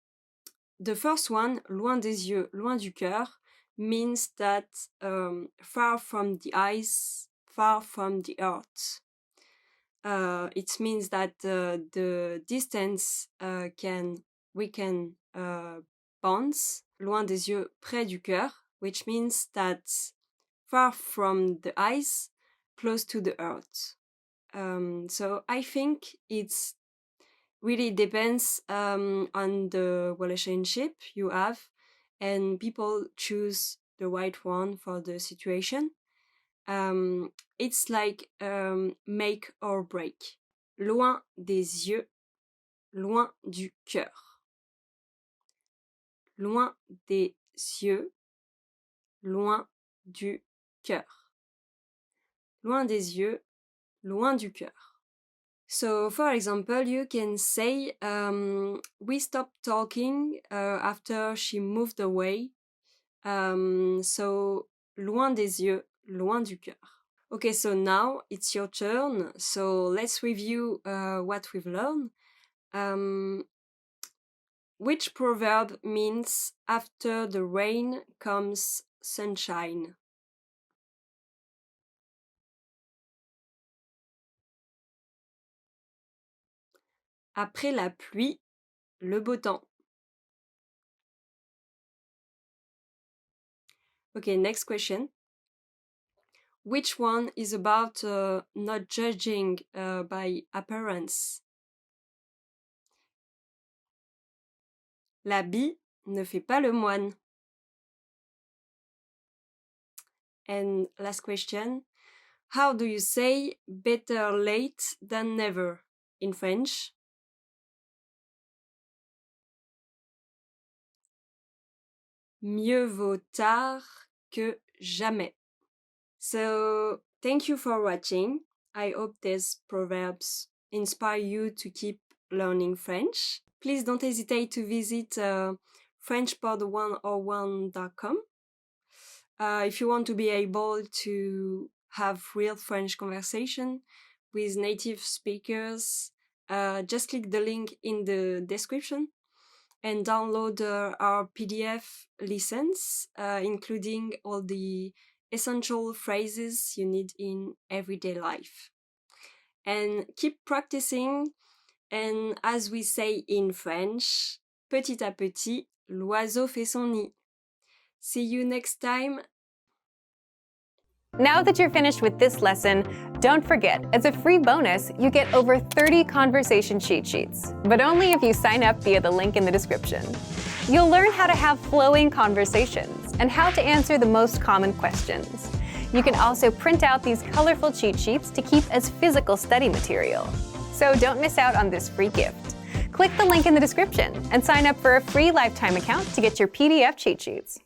the first one, loin des yeux, loin du cœur, means that far from the eyes, far from the heart. It means that the distance we can bonds. Loin des yeux, près du cœur, which means that far from the eyes, close to the heart. So I think it's really depends on the relationship you have, and people choose the right one for the situation. It's like make or break. Loin des yeux, loin du cœur. Loin des yeux, loin du cœur. Loin des yeux, loin du cœur. So, for example, you can say, we stopped talking after she moved away. So, loin des yeux, loin du cœur. Okay, so now it's your turn. So, let's review what we've learned. Which proverb means after the rain comes sunshine? Après la pluie, le beau temps. Okay, next question. Which one is about not judging by appearance? L'habit ne fait pas le moine. And last question. How do you say better late than never in French? Mieux vaut tard que jamais. So, thank you for watching. I hope these proverbs inspire you to keep learning French. Please don't hesitate to visit FrenchPod101.com if you want to be able to have real French conversation with native speakers. Just click the link in the description and download our PDF lessons, including all the essential phrases you need in everyday life. And keep practicing, and as we say in French, petit à petit, l'oiseau fait son nid. See you next time. Now that you're finished with this lesson, don't forget, as a free bonus, you get over 30 conversation cheat sheets, but only if you sign up via the link in the description. You'll learn how to have flowing conversations and how to answer the most common questions. You can also print out these colorful cheat sheets to keep as physical study material. So don't miss out on this free gift. Click the link in the description and sign up for a free lifetime account to get your PDF cheat sheets.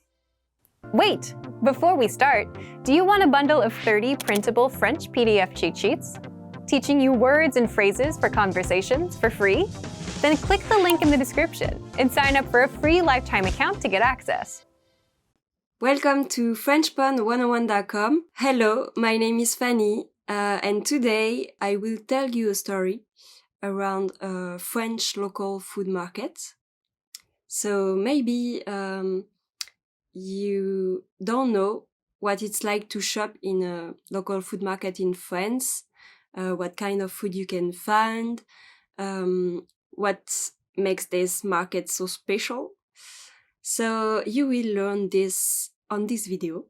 Wait! Before we start, do you want a bundle of 30 printable French PDF cheat sheets? Teaching you words and phrases for conversations for free? Then click the link in the description and sign up for a free lifetime account to get access. Welcome to FrenchPod101.com. Hello, my name is Fanny, and today I will tell you a story around a French local food market. So maybe you don't know what it's like to shop in a local food market in France, what kind of food you can find, what makes this market so special. So you will learn this on this video.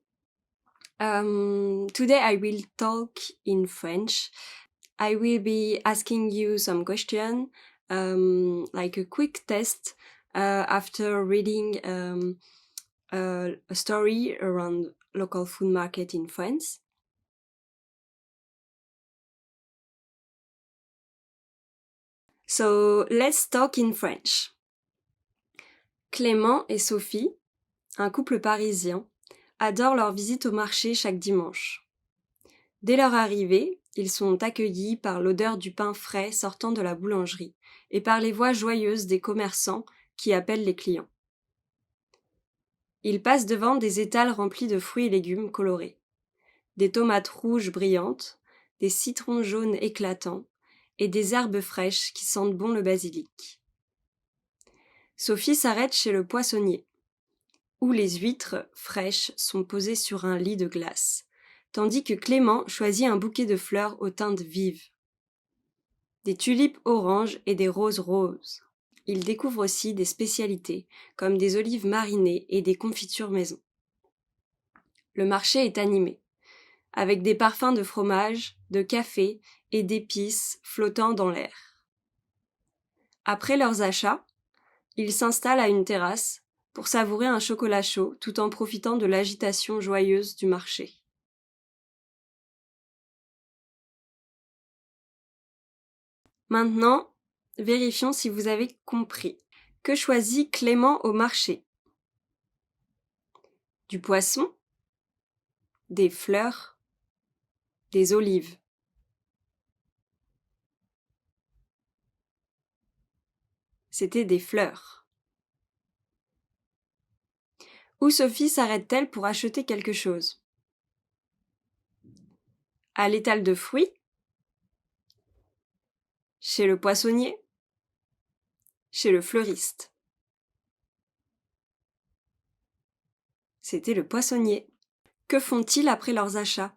Today I will talk in French. I will be asking you some questions, like a quick test after reading a story around local food market in France. So let's talk in French. Clément et Sophie, un couple parisien, adorent leur visite au marché chaque dimanche. Dès leur arrivée, ils sont accueillis par l'odeur du pain frais sortant de la boulangerie et par les voix joyeuses des commerçants qui appellent les clients. Ils passent devant des étals remplis de fruits et légumes colorés, des tomates rouges brillantes, des citrons jaunes éclatants et des herbes fraîches qui sentent bon le basilic. Sophie s'arrête chez le poissonnier, où les huîtres fraîches sont posées sur un lit de glace, tandis que Clément choisit un bouquet de fleurs aux teintes vives. Des tulipes oranges et des roses roses. Il découvre aussi des spécialités, comme des olives marinées et des confitures maison. Le marché est animé, avec des parfums de fromage, de café et d'épices flottant dans l'air. Après leurs achats, ils s'installent à une terrasse pour savourer un chocolat chaud tout en profitant de l'agitation joyeuse du marché. Maintenant, vérifions si vous avez compris. Que choisit Clément au marché? Du poisson, des fleurs, des olives. C'était des fleurs. Où Sophie s'arrête-t-elle pour acheter quelque chose? À l'étal de fruits? Chez le poissonnier? Chez le fleuriste? C'était le poissonnier. Que font-ils après leurs achats?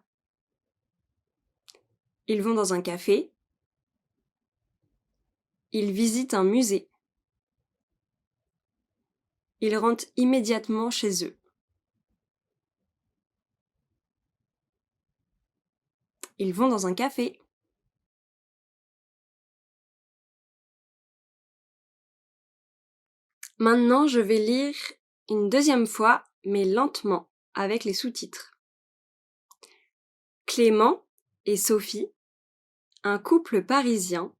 Ils vont dans un café. Ils visitent un musée. Ils rentrent immédiatement chez eux. Ils vont dans un café. Maintenant, je vais lire une deuxième fois, mais lentement, avec les sous-titres. Clément et Sophie, un couple parisien,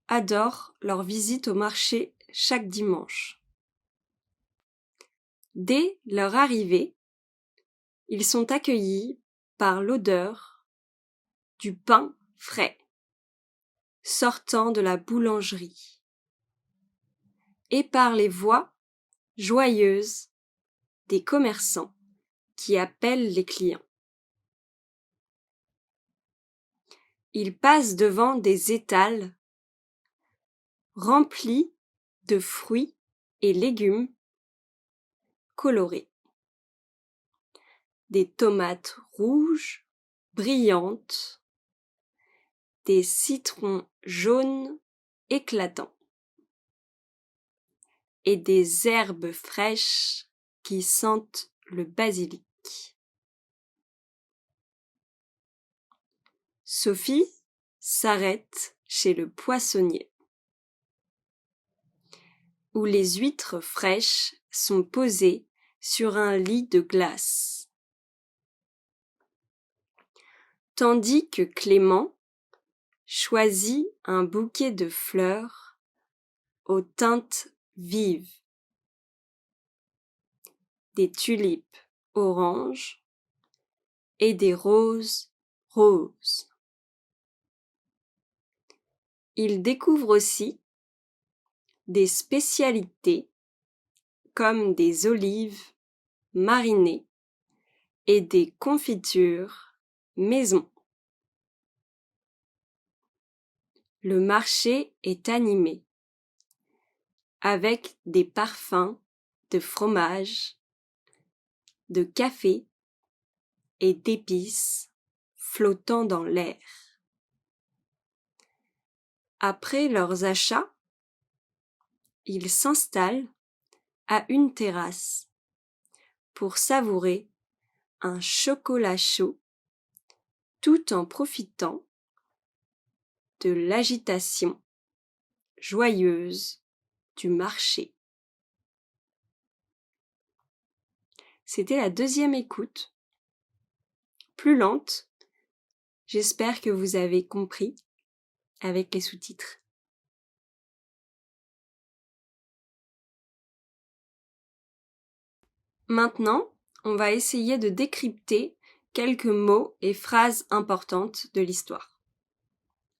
adorent leur visite au marché chaque dimanche. Dès leur arrivée, ils sont accueillis par l'odeur du pain frais sortant de la boulangerie et par les voix joyeuses des commerçants qui appellent les clients. Ils passent devant des étals remplis de fruits et légumes colorés. Des tomates rouges brillantes, des citrons jaunes éclatants et des herbes fraîches qui sentent le basilic. Sophie s'arrête chez le poissonnier, où les huîtres fraîches sont posées sur un lit de glace. Tandis que Clément choisit un bouquet de fleurs aux teintes vives, des tulipes oranges et des roses roses. Il découvre aussi des spécialités comme des olives marinées et des confitures maison. Le marché est animé avec des parfums de fromage, de café et d'épices flottant dans l'air. Après leurs achats, ils s'installent à une terrasse pour savourer un chocolat chaud tout en profitant de l'agitation joyeuse du marché. C'était la deuxième écoute, plus lente. J'espère que vous avez compris avec les sous-titres. Maintenant, on va essayer de décrypter quelques mots et phrases importantes de l'histoire.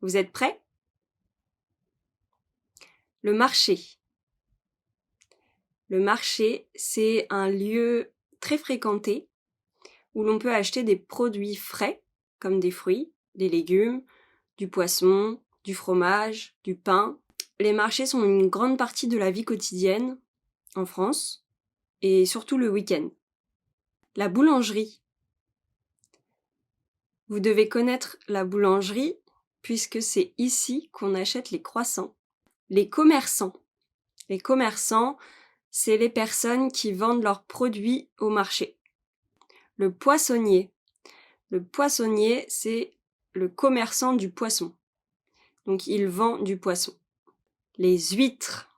Vous êtes prêts? Le marché. Le marché, c'est un lieu très fréquenté où l'on peut acheter des produits frais, comme des fruits, des légumes, du poisson, du fromage, du pain. Les marchés sont une grande partie de la vie quotidienne en France, et surtout le week-end. La boulangerie. Vous devez connaître la boulangerie, puisque c'est ici qu'on achète les croissants. Les commerçants. Les commerçants, c'est les personnes qui vendent leurs produits au marché. Le poissonnier. Le poissonnier, c'est le commerçant du poisson. Donc, il vend du poisson. Les huîtres.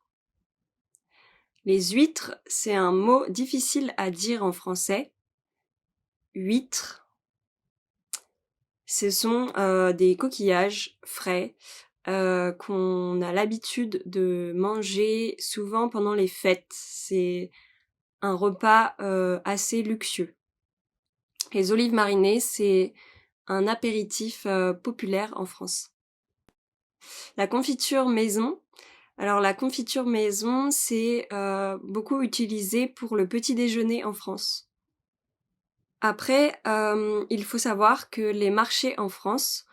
Les huîtres, c'est un mot difficile à dire en français. Huîtres, ce sont des coquillages frais qu'on a l'habitude de manger souvent pendant les fêtes. C'est un repas assez luxueux. Les olives marinées, c'est un apéritif populaire en France. La confiture maison. Alors la confiture maison, c'est beaucoup utilisé pour le petit déjeuner en France. Après, il faut savoir que les marchés en France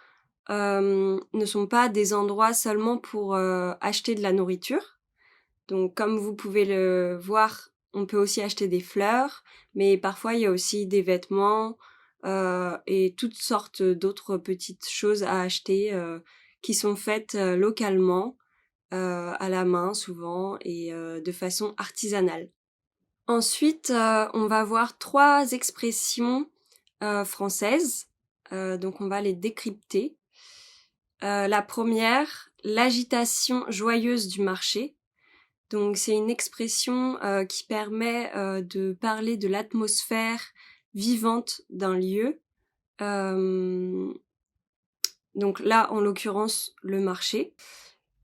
ne sont pas des endroits seulement pour acheter de la nourriture. Donc comme vous pouvez le voir, on peut aussi acheter des fleurs, mais parfois il y a aussi des vêtements et toutes sortes d'autres petites choses à acheter qui sont faites localement, à la main souvent et de façon artisanale. Ensuite, on va voir 3 expressions françaises, donc on va les décrypter. La première, l'agitation joyeuse du marché. Donc c'est une expression qui permet de parler de l'atmosphère vivante d'un lieu Donc là, en l'occurrence, le marché.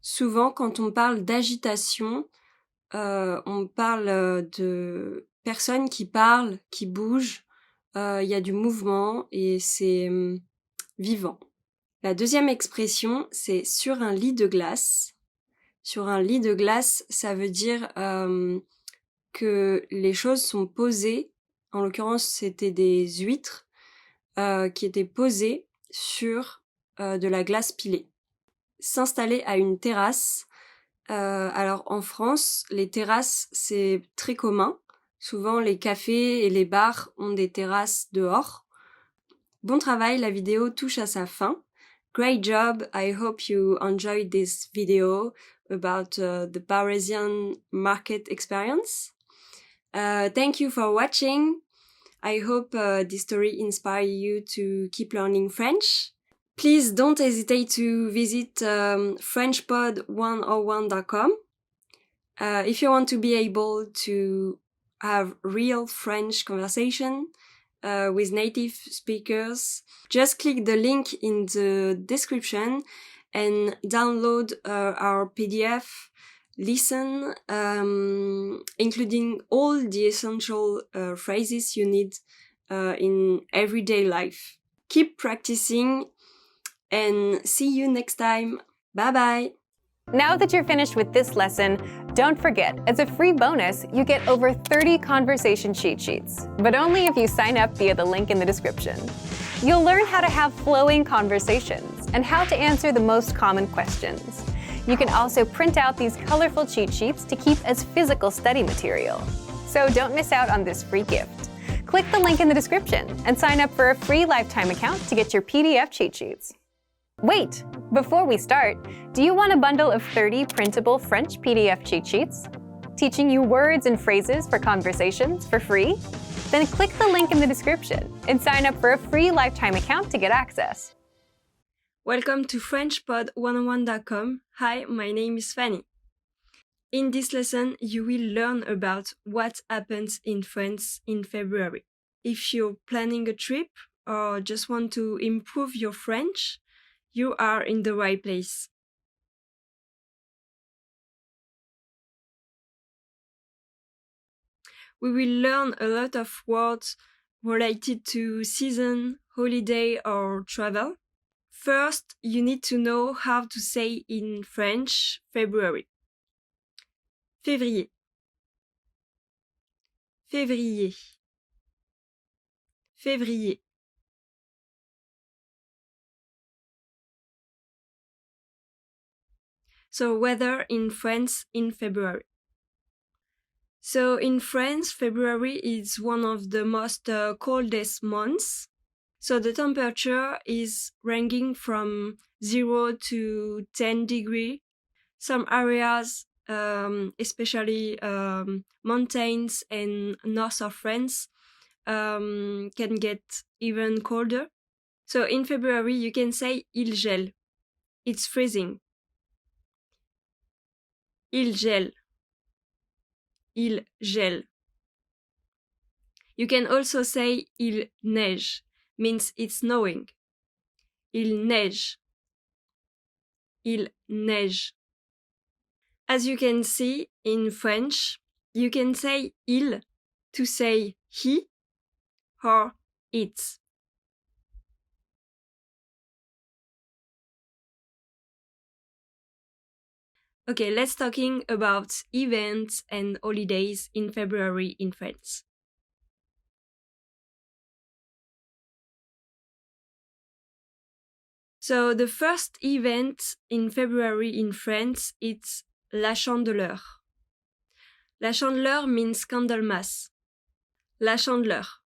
Souvent, quand on parle d'agitation, on parle de personnes qui parlent, qui bougent. Il y a du mouvement et c'est vivant. La deuxième expression, c'est sur un lit de glace. Sur un lit de glace, ça veut dire que les choses sont posées. En l'occurrence, c'était des huîtres qui étaient posées sur de la glace pilée. S'installer à une terrasse. Alors en France, les terrasses, c'est très commun. Souvent, les cafés et les bars ont des terrasses dehors. Bon travail, la vidéo touche à sa fin. Great job, I hope you enjoyed this video about the Parisian market experience. Thank you for watching. I hope this story inspires you to keep learning French. Please don't hesitate to visit FrenchPod101.com if you want to be able to have real French conversation with native speakers. Just click the link in the description and download our PDF, listen, including all the essential phrases you need in everyday life. Keep practicing and see you next time. Bye bye! Now that you're finished with this lesson, don't forget, as a free bonus, you get over 30 conversation cheat sheets, but only if you sign up via the link in the description. You'll learn how to have flowing conversations and how to answer the most common questions. You can also print out these colorful cheat sheets to keep as physical study material. So don't miss out on this free gift. Click the link in the description and sign up for a free lifetime account to get your PDF cheat sheets. Wait! Before we start, do you want a bundle of 30 printable French PDF cheat sheets? Teaching you words and phrases for conversations for free? Then click the link in the description and sign up for a free lifetime account to get access. Welcome to FrenchPod101.com. Hi, my name is Fanny. In this lesson, you will learn about what happens in France in February. If you're planning a trip or just want to improve your French, you are in the right place. We will learn a lot of words related to season, holiday, or travel. First, you need to know how to say in French February. Février. Février. Février. So weather in France in February. So in France, February is one of the most coldest months. So the temperature is ranging from 0 to 10 degrees. Some areas, especially mountains and north of France, can get even colder. So in February, you can say il gèle. It's freezing. Il gèle. Il gèle. You can also say il neige, means it's snowing. Il neige. Il neige. As you can see in French, you can say il to say he or it. Okay, let's talking about events and holidays in February in France. So the first event in February in France, it's La Chandeleur. La Chandeleur means Candlemas. La Chandeleur.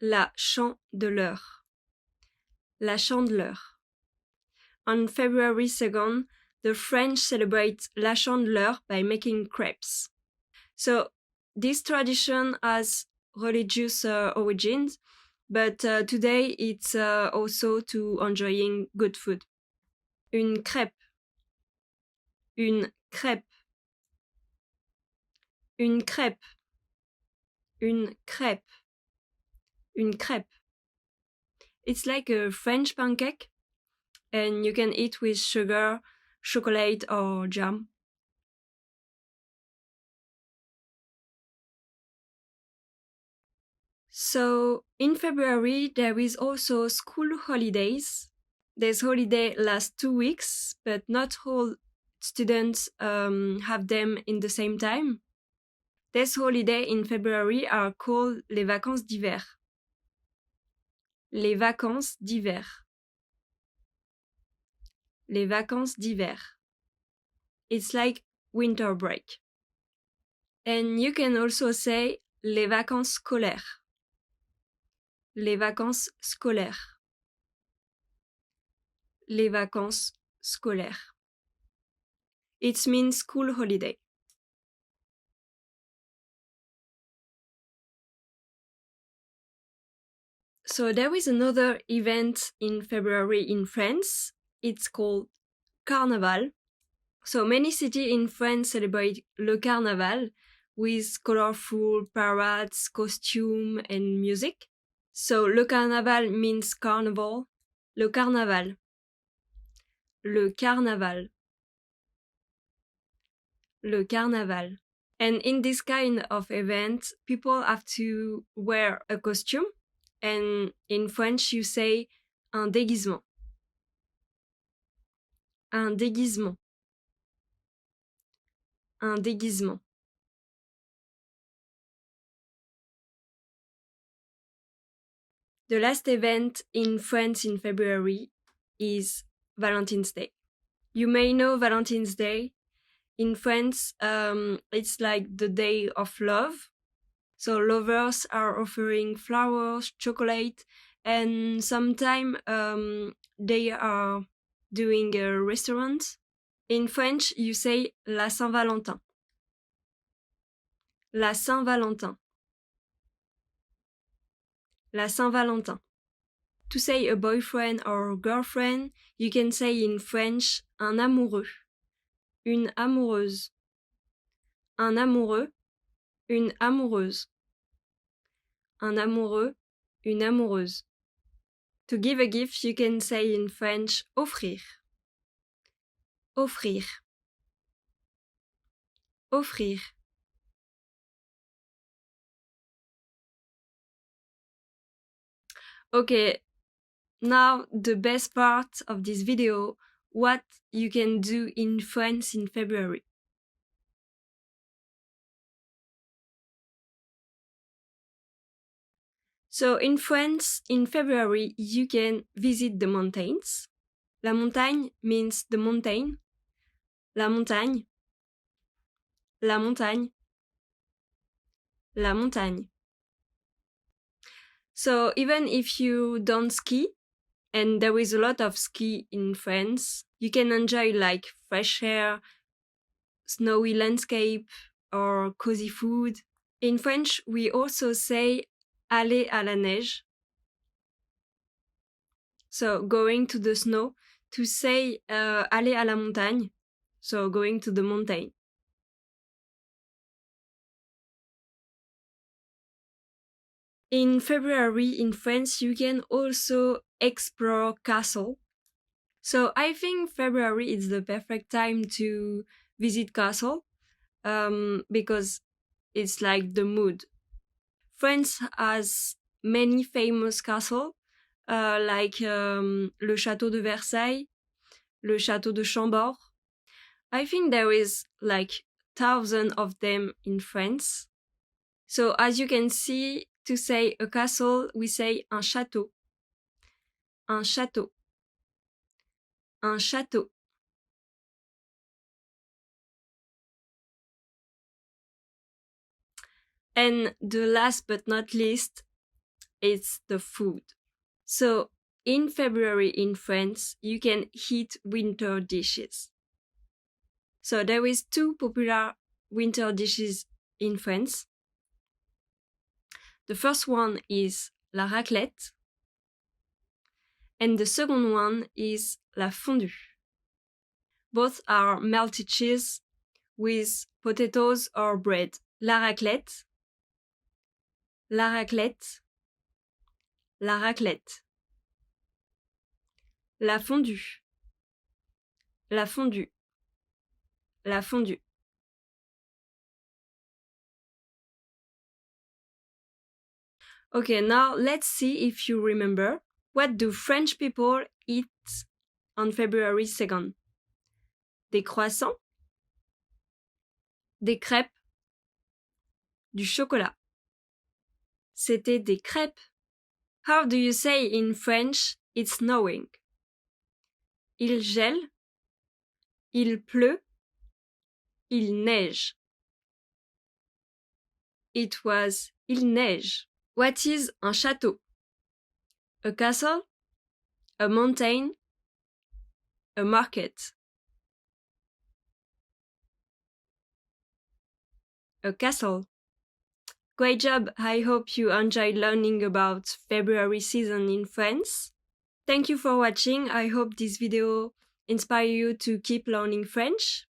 La Chandeleur. La Chandeleur. On February 2nd, the French celebrate La Chandeleur by making crepes. So this tradition has religious origins, but today it's also to enjoying good food. Une crêpe. Une crêpe. Une crêpe. Une crêpe. Une crêpe. It's like a French pancake, and you can eat with sugar, chocolate, or jam. So in February, there is also school holidays. This holiday lasts 2 weeks, but not all students have them in the same time. These holidays in February are called les vacances d'hiver. Les vacances d'hiver. Les vacances d'hiver. It's like winter break. And you can also say les vacances scolaires. Les vacances scolaires. Les vacances scolaires. It means school holiday. So there is another event in February in France. It's called Carnaval. So many cities in France celebrate le Carnaval with colorful parades, costume, and music. So le Carnaval means carnival. Le Carnaval. Le Carnaval. Le Carnaval. And in this kind of event, people have to wear a costume. And in French, you say un déguisement. Un déguisement. Un déguisement. The last event in France in February is Valentine's Day. You may know Valentine's Day. In France, it's like the day of love. So lovers are offering flowers, chocolate, and sometimes they are doing a restaurant. In French, you say la Saint-Valentin. La Saint-Valentin. La Saint-Valentin. To say a boyfriend or girlfriend, you can say in French un amoureux, une amoureuse. Un amoureux, une amoureuse. Un amoureux, une amoureuse. To give a gift, you can say in French offrir. Offrir. Offrir. Okay, now the best part of this video, what you can do in France in February. So in France, in February, you can visit the mountains. La montagne means the mountain. La montagne. La montagne. La montagne. So even if you don't ski, and there is a lot of ski in France, you can enjoy like fresh air, snowy landscape, or cozy food. In French, we also say aller à la neige. So going to the snow. To say aller à la montagne, so going to the mountain. In February in France, you can also explore castle. So I think February is the perfect time to visit castle because it's like the mood. France has many famous castles like le Château de Versailles, le Château de Chambord. I think there is like thousands of them in France. So as you can see, to say a castle, we say un château. Un château. Un château. And the last but not least, it's the food. So in February in France, you can eat winter dishes. So there is two popular winter dishes in France. The first one is la raclette, and the second one is la fondue. Both are melted cheese with potatoes or bread. La raclette, la raclette, la raclette. La fondue. La fondue. La fondue. Okay, now let's see if you remember. What do French people eat on February 2nd? Des croissants, des crêpes, du chocolat. C'était des crêpes. How do you say in French it's snowing? Il gèle, il pleut, il neige. It was il neige. What is un château? A castle, a mountain, a market. A castle. Great job! I hope you enjoyed learning about February season in France. Thank you for watching. I hope this video inspires you to keep learning French.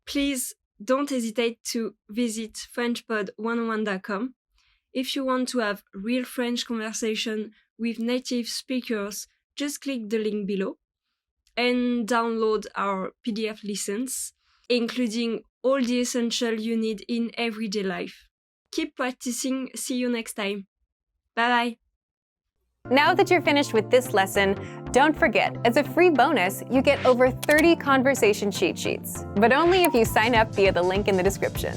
Please don't hesitate to visit FrenchPod101.com. If you want to have real French conversation with native speakers, just click the link below and download our PDF lessons, including all the essentials you need in everyday life. Keep practicing. See you next time. Bye-bye. Now that you're finished with this lesson, don't forget, as a free bonus, you get over 30 conversation cheat sheets, but only if you sign up via the link in the description.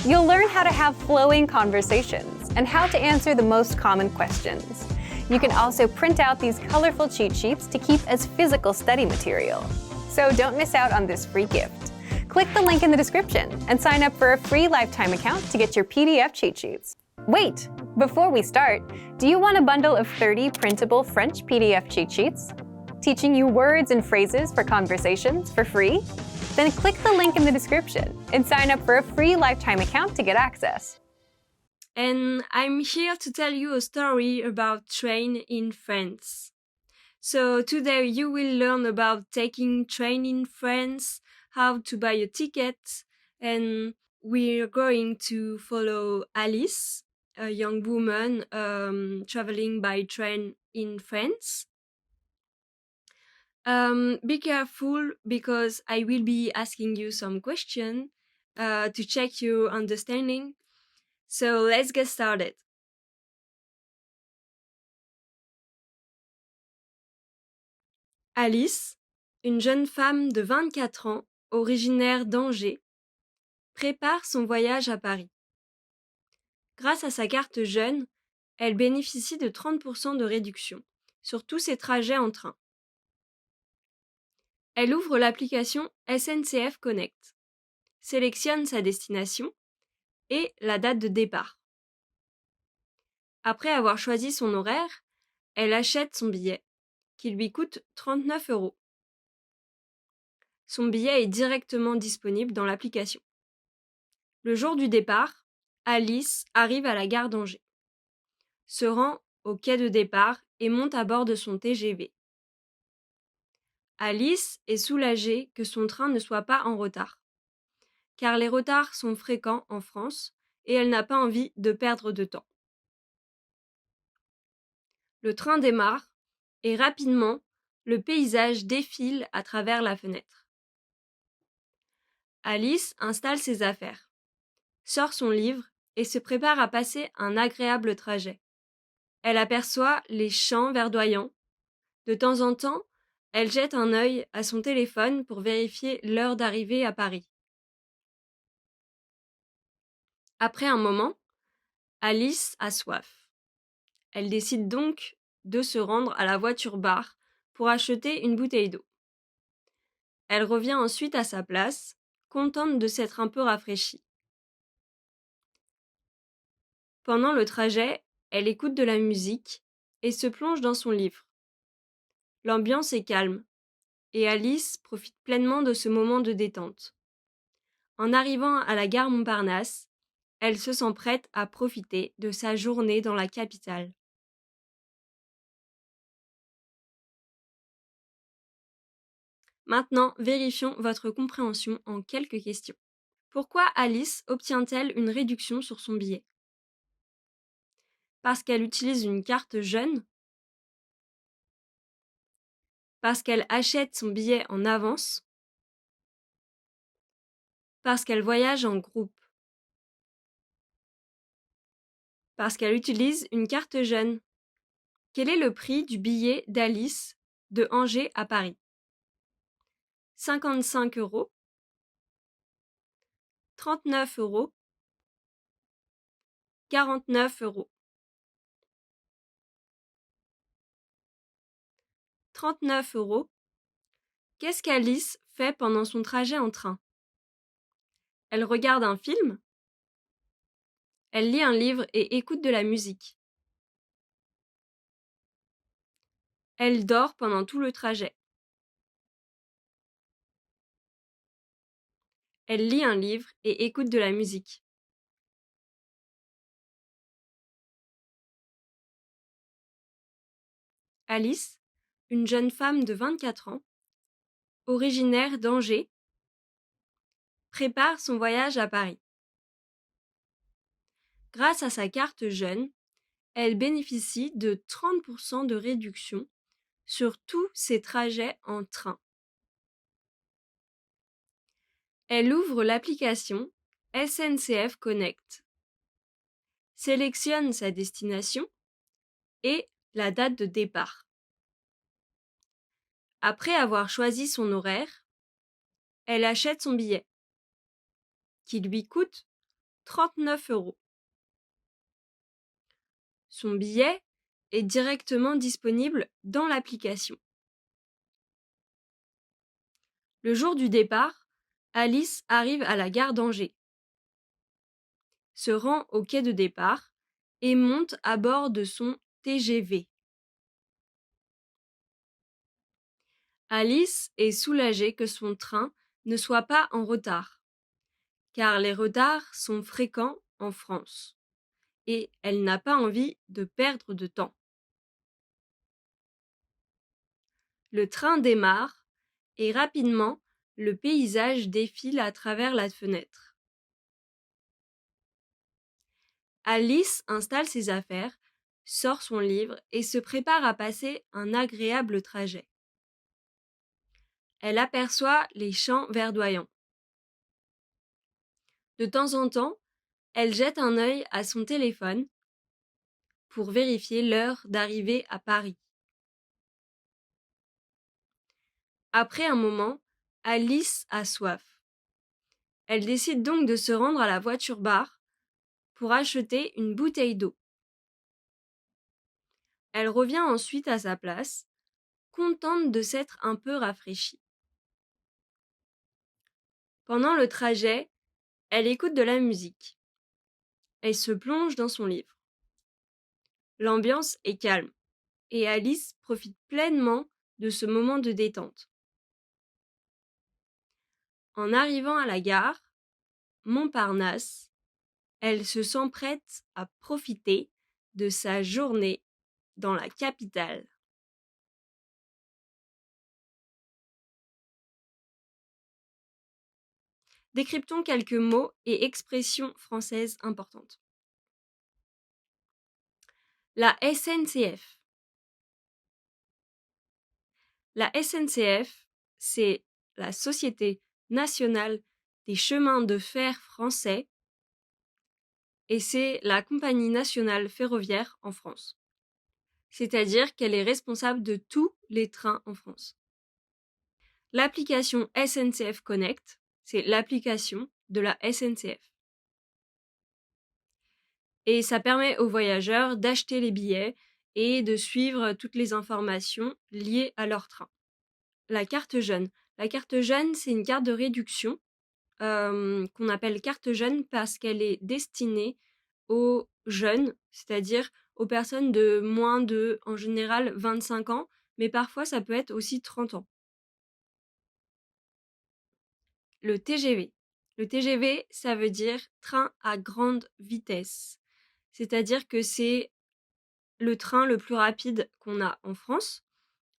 You'll learn how to have flowing conversations and how to answer the most common questions. You can also print out these colorful cheat sheets to keep as physical study material. So don't miss out on this free gift. Click the link in the description and sign up for a free lifetime account to get your PDF cheat sheets. Wait! Before we start, do you want a bundle of 30 printable French PDF cheat sheets? Teaching you words and phrases for conversations for free? Then click the link in the description and sign up for a free lifetime account to get access. And I'm here to tell you a story about train in France. So today you will learn about taking train in France, how to buy a ticket, and we're going to follow Alice, a young woman traveling by train in France. Be careful because I will be asking you some questions to check your understanding. So let's get started. Alice, une jeune femme de 24 ans, originaire d'Angers, prépare son voyage à Paris. Grâce à sa carte jeune, elle bénéficie de 30% de réduction sur tous ses trajets en train. Elle ouvre l'application SNCF Connect, sélectionne sa destination et la date de départ. Après avoir choisi son horaire, elle achète son billet, qui lui coûte 39 €. Son billet est directement disponible dans l'application. Le jour du départ, Alice arrive à la gare d'Angers, se rend au quai de départ et monte à bord de son TGV. Alice est soulagée que son train ne soit pas en retard, car les retards sont fréquents en France et elle n'a pas envie de perdre de temps. Le train démarre et rapidement, le paysage défile à travers la fenêtre. Alice installe ses affaires, sort son livre et se prépare à passer un agréable trajet. Elle aperçoit les champs verdoyants. De temps en temps, elle jette un œil à son téléphone pour vérifier l'heure d'arrivée à Paris. Après un moment, Alice a soif. Elle décide donc de se rendre à la voiture-bar pour acheter une bouteille d'eau. Elle revient ensuite à sa place, contente de s'être un peu rafraîchie. Pendant le trajet, elle écoute de la musique et se plonge dans son livre. L'ambiance est calme et Alice profite pleinement de ce moment de détente. En arrivant à la gare Montparnasse, elle se sent prête à profiter de sa journée dans la capitale. Maintenant, vérifions votre compréhension en quelques questions. Pourquoi Alice obtient-elle une réduction sur son billet? Parce qu'elle utilise une carte jeune? parce qu'elle achète son billet en avance, parce qu'elle voyage en groupe, parce qu'elle utilise une carte jeune. Quel est le prix du billet d'Alice de Angers à Paris? 55 euros, 39 euros, 49 euros. 39 euros. Qu'est-ce qu'Alice fait pendant son trajet en train? Elle regarde un film, elle lit un livre et écoute de la musique. Elle dort pendant tout le trajet. Elle lit un livre et écoute de la musique. Alice, une jeune femme de 24 ans, originaire d'Angers, prépare son voyage à Paris. Grâce à sa carte jeune, elle bénéficie de 30% de réduction sur tous ses trajets en train. Elle ouvre l'application SNCF Connect, sélectionne sa destination et la date de départ. Après avoir choisi son horaire, elle achète son billet, qui lui coûte 39 euros. Son billet est directement disponible dans l'application. Le jour du départ, Alice arrive à la gare d'Angers, se rend au quai de départ et monte à bord de son TGV. Alice est soulagée que son train ne soit pas en retard, car les retards sont fréquents en France, et elle n'a pas envie de perdre de temps. Le train démarre et rapidement, le paysage défile à travers la fenêtre. Alice installe ses affaires, sort son livre et se prépare à passer un agréable trajet. Elle aperçoit les champs verdoyants. De temps en temps, elle jette un œil à son téléphone pour vérifier l'heure d'arrivée à Paris. Après un moment, Alice a soif. Elle décide donc de se rendre à la voiture-bar pour acheter une bouteille d'eau. Elle revient ensuite à sa place, contente de s'être un peu rafraîchie. Pendant le trajet, elle écoute de la musique. Elle se plonge dans son livre. L'ambiance est calme et Alice profite pleinement de ce moment de détente. En arrivant à la gare, Montparnasse, elle se sent prête à profiter de sa journée dans la capitale. Décryptons quelques mots et expressions françaises importantes. La SNCF. La SNCF, c'est la Société nationale des chemins de fer français et c'est la compagnie nationale ferroviaire en France. C'est-à-dire qu'elle est responsable de tous les trains en France. L'application SNCF Connect, c'est l'application de la SNCF. Et ça permet aux voyageurs d'acheter les billets et de suivre toutes les informations liées à leur train. La carte jeune. La carte jeune, c'est une carte de réduction qu'on appelle carte jeune parce qu'elle est destinée aux jeunes, c'est-à-dire aux personnes de moins de, en général, 25 ans, mais parfois ça peut être aussi 30 ans. Le TGV. Le TGV, ça veut dire train à grande vitesse. C'est-à-dire que c'est le train le plus rapide qu'on a en France.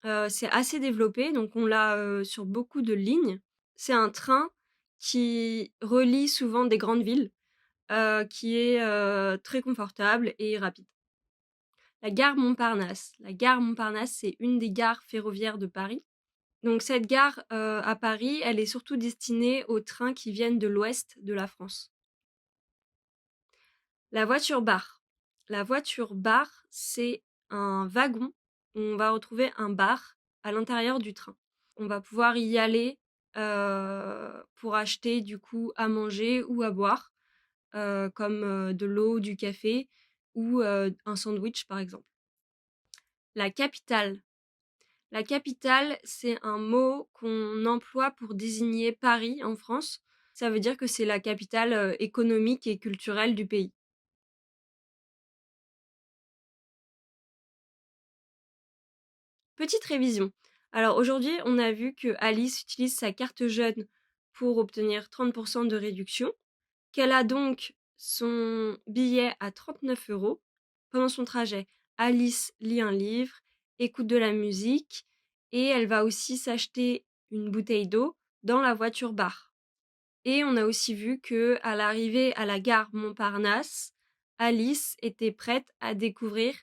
C'est assez développé, donc on l'a sur beaucoup de lignes. C'est un train qui relie souvent des grandes villes, qui est très confortable et rapide. La gare Montparnasse. La gare Montparnasse, c'est une des gares ferroviaires de Paris. Donc cette gare à Paris, elle est surtout destinée aux trains qui viennent de l'ouest de la France. La voiture bar. La voiture bar, c'est un wagon où on va retrouver un bar à l'intérieur du train. On va pouvoir y aller pour acheter du coup à manger ou à boire, comme de l'eau, du café ou un sandwich par exemple. La capitale. La capitale, c'est un mot qu'on emploie pour désigner Paris en France. Ça veut dire que c'est la capitale économique et culturelle du pays. Petite révision. Alors aujourd'hui, on a vu que Alice utilise sa carte jeune pour obtenir 30% de réduction, qu'elle a donc son billet à 39 €. Pendant son trajet, Alice lit un livre, écoute de la musique et elle va aussi s'acheter une bouteille d'eau dans la voiture bar. Et on a aussi vu que à l'arrivée à la gare Montparnasse, Alice était prête à découvrir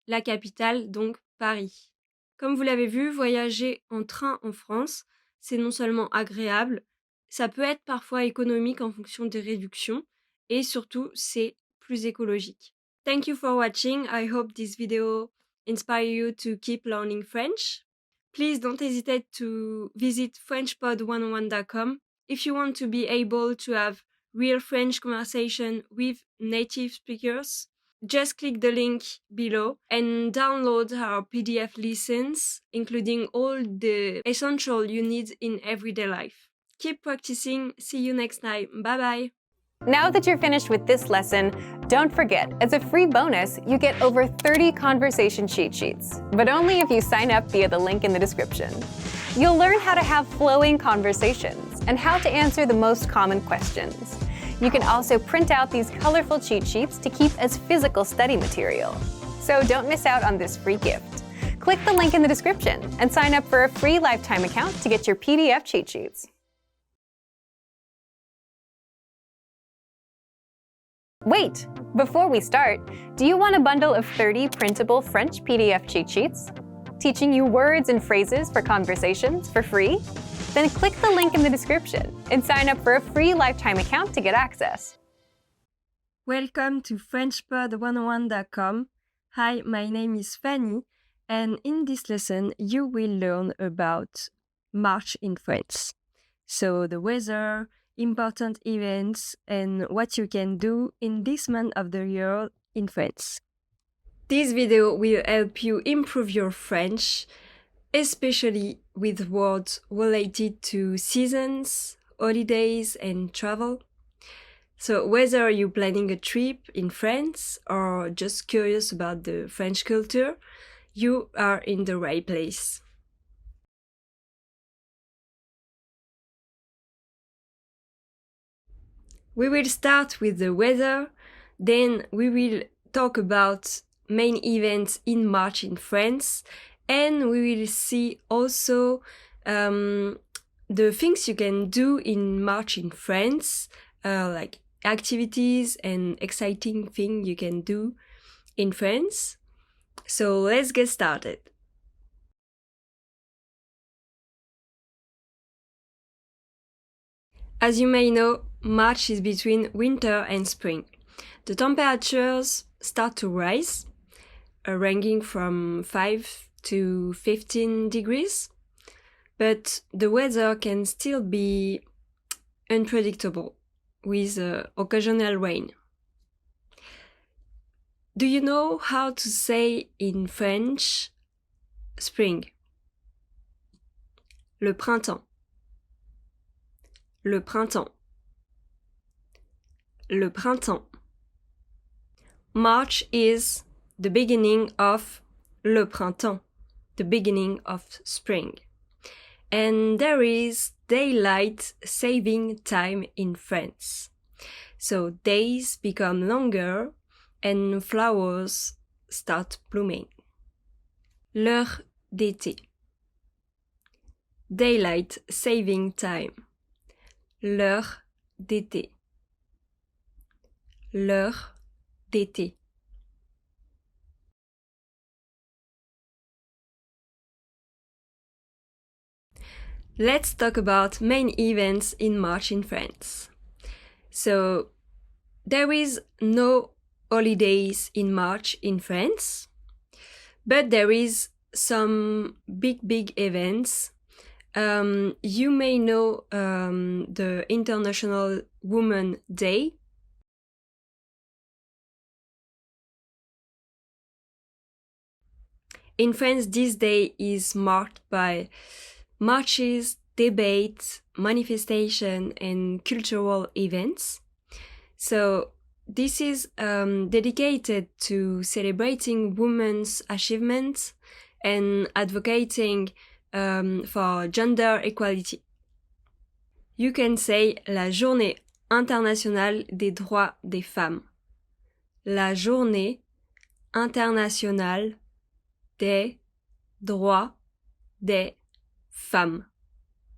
la capitale, donc Paris. Comme vous l'avez vu, voyager en train en France, c'est non seulement agréable, ça peut être parfois économique en fonction des réductions et surtout, c'est plus écologique. Thank you for watching. I hope this video inspire you to keep learning French. Please don't hesitate to visit frenchpod101.com if you want to be able to have real French conversation with native speakers. Just click the link below and download our PDF lessons, including all the essential you need in everyday life. Keep practicing. See you next time. Bye bye. Now that you're finished with this lesson, don't forget, as a free bonus, you get over 30 conversation cheat sheets, but only if you sign up via the link in the description. You'll learn how to have flowing conversations and how to answer the most common questions. You can also print out these colorful cheat sheets to keep as physical study material. So don't miss out on this free gift. Click the link in the description and sign up for a free lifetime account to get your PDF cheat sheets. Wait! Before we start, do you want a bundle of 30 printable French PDF cheat sheets? Teaching you words and phrases for conversations for free? Then click the link in the description and sign up for a free lifetime account to get access. Welcome to FrenchPod101.com. Hi, my name is Fanny, and in this lesson you will learn about March in France. So the weather, important events, and what you can do in this month of the year in France. This video will help you improve your French, especially with words related to seasons, holidays, and travel. So whether you're planning a trip in France or just curious about the French culture, you are in the right place. We will start with the weather, then we will talk about main events in March in France, and we will see also the things you can do in March in France, like activities and exciting things you can do in France. So let's get started. As you may know, March is between winter and spring. The temperatures start to rise, ranging from 5 to 15 degrees, but the weather can still be unpredictable with occasional rain. Do you know how to say in French spring? Le printemps. Le printemps. Le printemps. March is the beginning of le printemps, the beginning of spring. And there is daylight saving time in France. So days become longer and flowers start blooming. L'heure d'été. Daylight saving time. L'heure d'été. L'heure d'été. let's talk about main events in March in France. So, there is no holidays in March in France, but there is some big events. You may know the International Women's Day. In France, this day is marked by marches, debates, manifestations, and cultural events. So this is dedicated to celebrating women's achievements and advocating for gender equality. You can say la Journée internationale des droits des femmes. La Journée internationale des droits des femmes.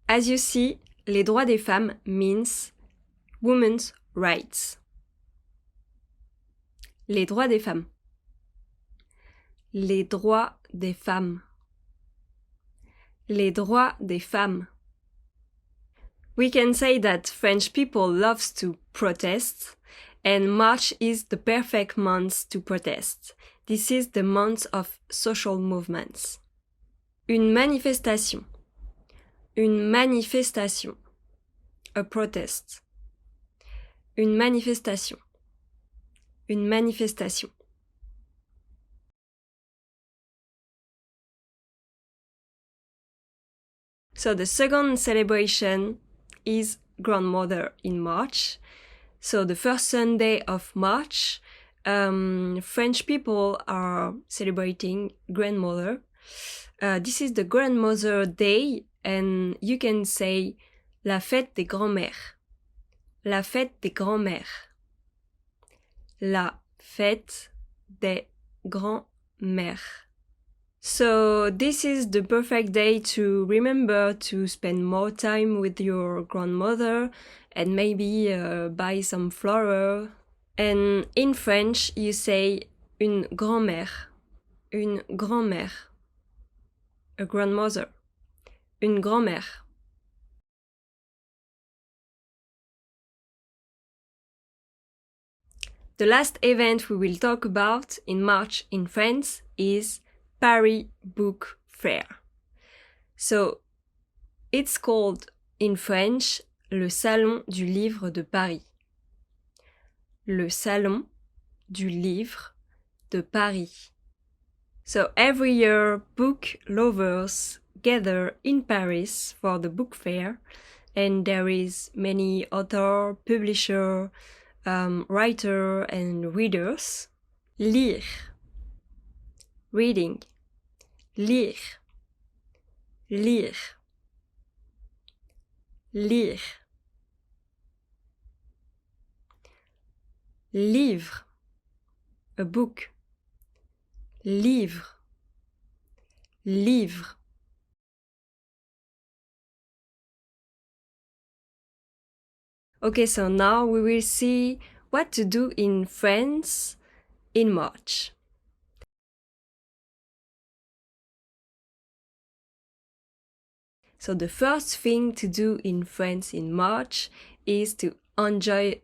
As you see, les droits des femmes means women's rights. Les droits des femmes. Les droits des femmes. Les droits des femmes. We can say that French people loves to protest, and March is the perfect month to protest. This is the month of social movements. Une manifestation. Une manifestation. A protest. Une manifestation. Une manifestation. So the second celebration is Grandmother in March. So the first Sunday of March, French people are celebrating Grandmother. This is the Grandmother Day, and you can say la fête des grands-mères. La fête des grands-mères. La fête des grands-mères. So this is the perfect day to remember to spend more time with your grandmother and maybe buy some flower. And in French you say une grand-mère. Une grand-mère. A grandmother. Une grand-mère. The last event we will talk about in March in France is Paris Book Fair. So, it's called in French le Salon du Livre de Paris. Le Salon du Livre de Paris. So, every year, book lovers gather in Paris for the book fair, and there is many author, publisher, writer and readers. Lire. Reading. Lire. Lire. Lire. Livre. A book. Livre. Livre. Okay, so now we will see what to do in France in March. So the first thing to do in France in March is to enjoy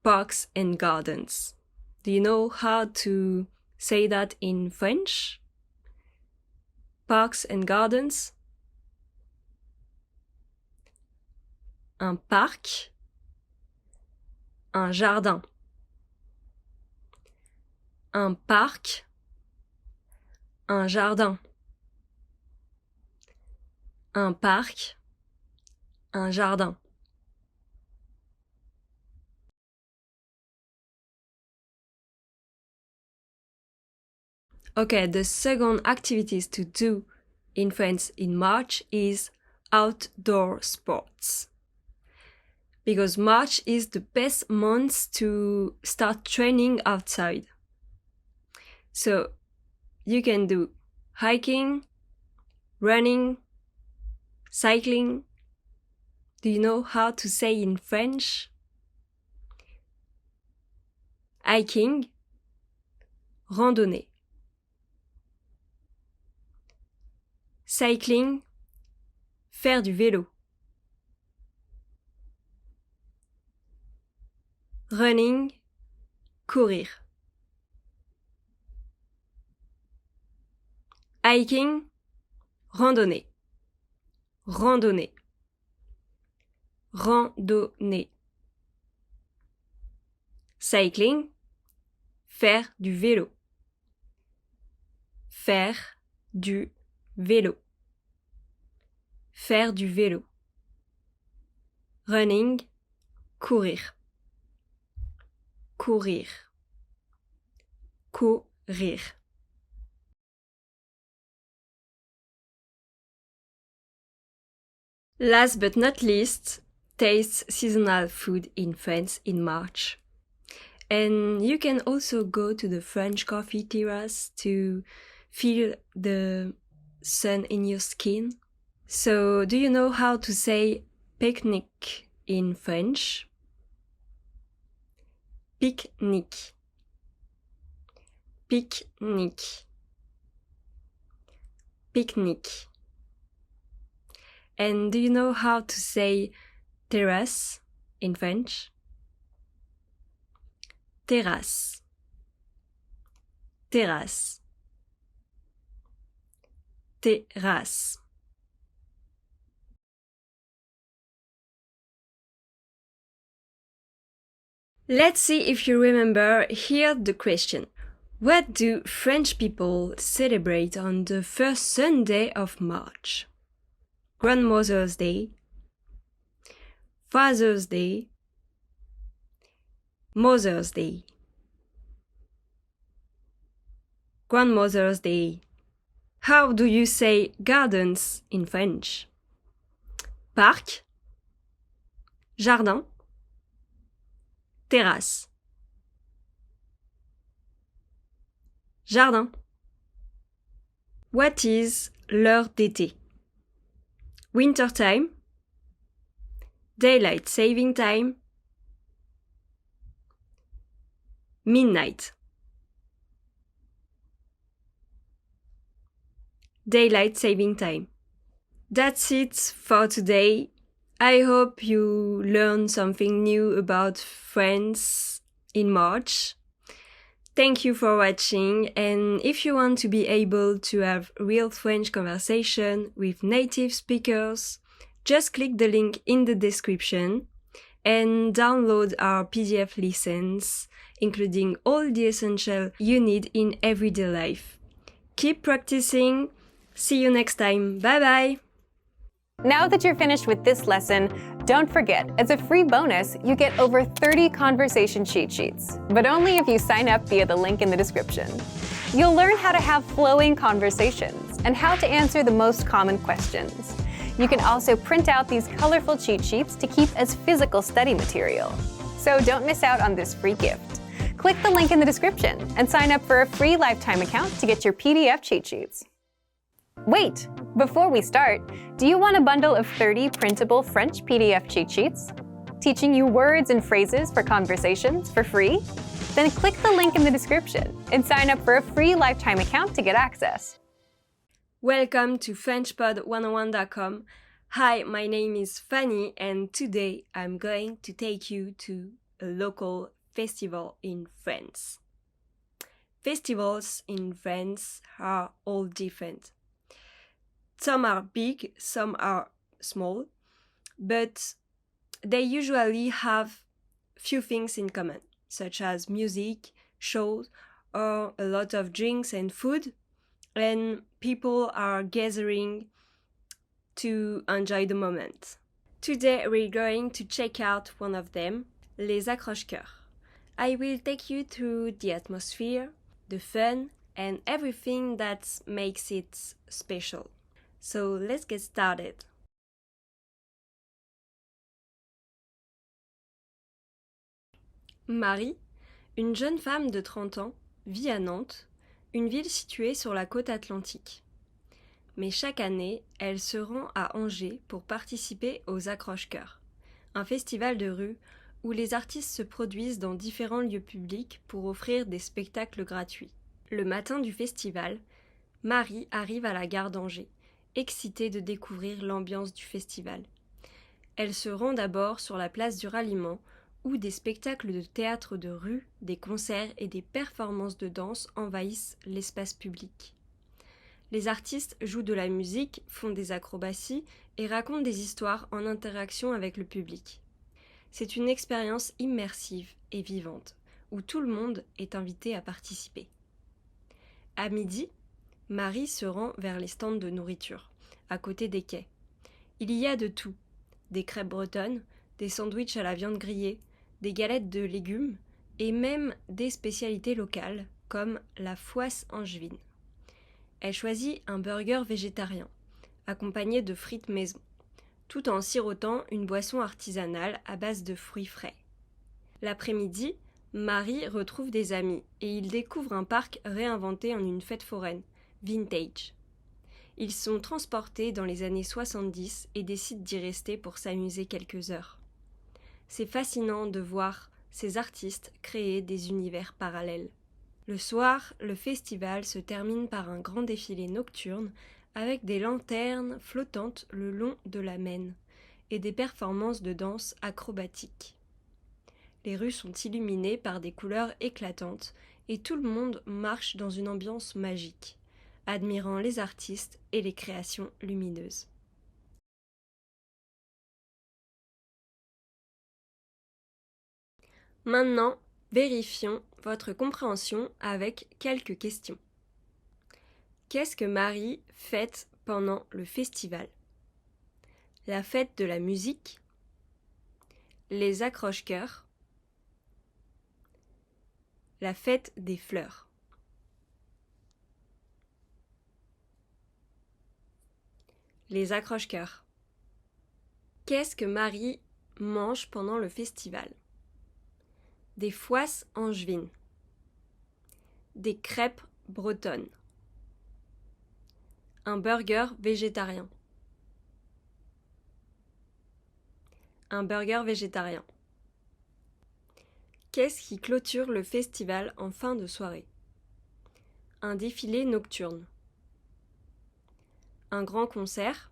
parks and gardens. Do you know how to say that in French? Parks and gardens. Un parc. Un jardin. Un parc. Un jardin. Un parc. Un jardin. Okay, the second activities to do in France in March is outdoor sports. Because March is the best month to start training outside. So you can do hiking, running, cycling. Do you know how to say in French? Hiking, randonnée. Cycling, faire du vélo. running, courir. Hiking, randonnée. Randonnée. Randonnée. Cycling, faire du vélo. Faire du vélo. Faire du vélo. Running, courir. Courir. Courir. Last but not least, taste seasonal food in France in March. And you can also go to the French coffee terrace to feel the sun in your skin. So, do you know how to say picnic in French? Picnic. Picnic. Picnic. And do you know how to say terrace in French? Terrasse. Terrasse. Terrasse. Let's see if you remember. Here the question. What do French people celebrate on the first Sunday of March? Grandmother's Day, Father's Day, Mother's Day. Grandmother's Day. How do you say gardens in French? Parc, jardin, terrasse. Jardin. What is l'heure d'été? Winter time, daylight saving time, midnight. Daylight saving time. That's it for today. I hope you learned something new about France in March. Thank you for watching, and if you want to be able to have real French conversation with native speakers, just click the link in the description and download our PDF lessons, including all the essentials you need in everyday life. Keep practicing. See you next time. Bye bye! Now that you're finished with this lesson, don't forget, as a free bonus, you get over 30 conversation cheat sheets, but only if you sign up via the link in the description. You'll learn how to have flowing conversations and how to answer the most common questions. You can also print out these colorful cheat sheets to keep as physical study material. So don't miss out on this free gift. Click the link in the description and sign up for a free lifetime account to get your PDF cheat sheets. Wait! Before we start, do you want a bundle of 30 printable French PDF cheat sheets? Teaching you words and phrases for conversations for free? Then click the link in the description and sign up for a free lifetime account to get access. Welcome to FrenchPod101.com. Hi, my name is Fanny, and today I'm going to take you to a local festival in France. Festivals in France are all different. Some are big, some are small, but they usually have few things in common, such as music, shows, or a lot of drinks and food, and people are gathering to enjoy the moment. Today we're going to check out one of them, les accroche-cœurs. I will take you through the atmosphere, the fun, and everything that makes it special. So let's get started. Marie, une jeune femme de 30 ans, vit à Nantes, une ville située sur la côte atlantique. Mais chaque année, elle se rend à Angers pour participer aux accroche-cœurs, un festival de rue où les artistes se produisent dans différents lieux publics pour offrir des spectacles gratuits. Le matin du festival, Marie arrive à la gare d'Angers, excitée de découvrir l'ambiance du festival. Elle se rend d'abord sur la place du ralliement, où des spectacles de théâtre de rue, des concerts et des performances de danse envahissent l'espace public. Les artistes jouent de la musique, font des acrobaties et racontent des histoires en interaction avec le public. C'est une expérience immersive et vivante, où tout le monde est invité à participer. À midi, Marie se rend vers les stands de nourriture, à côté des quais. Il y a de tout, des crêpes bretonnes, des sandwichs à la viande grillée, des galettes de légumes et même des spécialités locales, comme la fouasse angevine. Elle choisit un burger végétarien, accompagné de frites maison, tout en sirotant une boisson artisanale à base de fruits frais. L'après-midi, Marie retrouve des amis et ils découvrent un parc réinventé en une fête foraine, vintage. Ils sont transportés dans les années 70 et décident d'y rester pour s'amuser quelques heures. C'est fascinant de voir ces artistes créer des univers parallèles. Le soir, le festival se termine par un grand défilé nocturne avec des lanternes flottantes le long de la Maine et des performances de danse acrobatiques. Les rues sont illuminées par des couleurs éclatantes et tout le monde marche dans une ambiance magique, admirant les artistes et les créations lumineuses. Maintenant, vérifions votre compréhension avec quelques questions. Qu'est-ce que Marie fête pendant le festival? La fête de la musique? Les accroche-cœurs? La fête des fleurs? Les accroche-cœurs. Qu'est-ce que Marie mange pendant le festival? Des fouasses angevines. Des crêpes bretonnes. Un burger végétarien. Un burger végétarien. Qu'est-ce qui clôture le festival en fin de soirée? Un défilé nocturne. Un grand concert.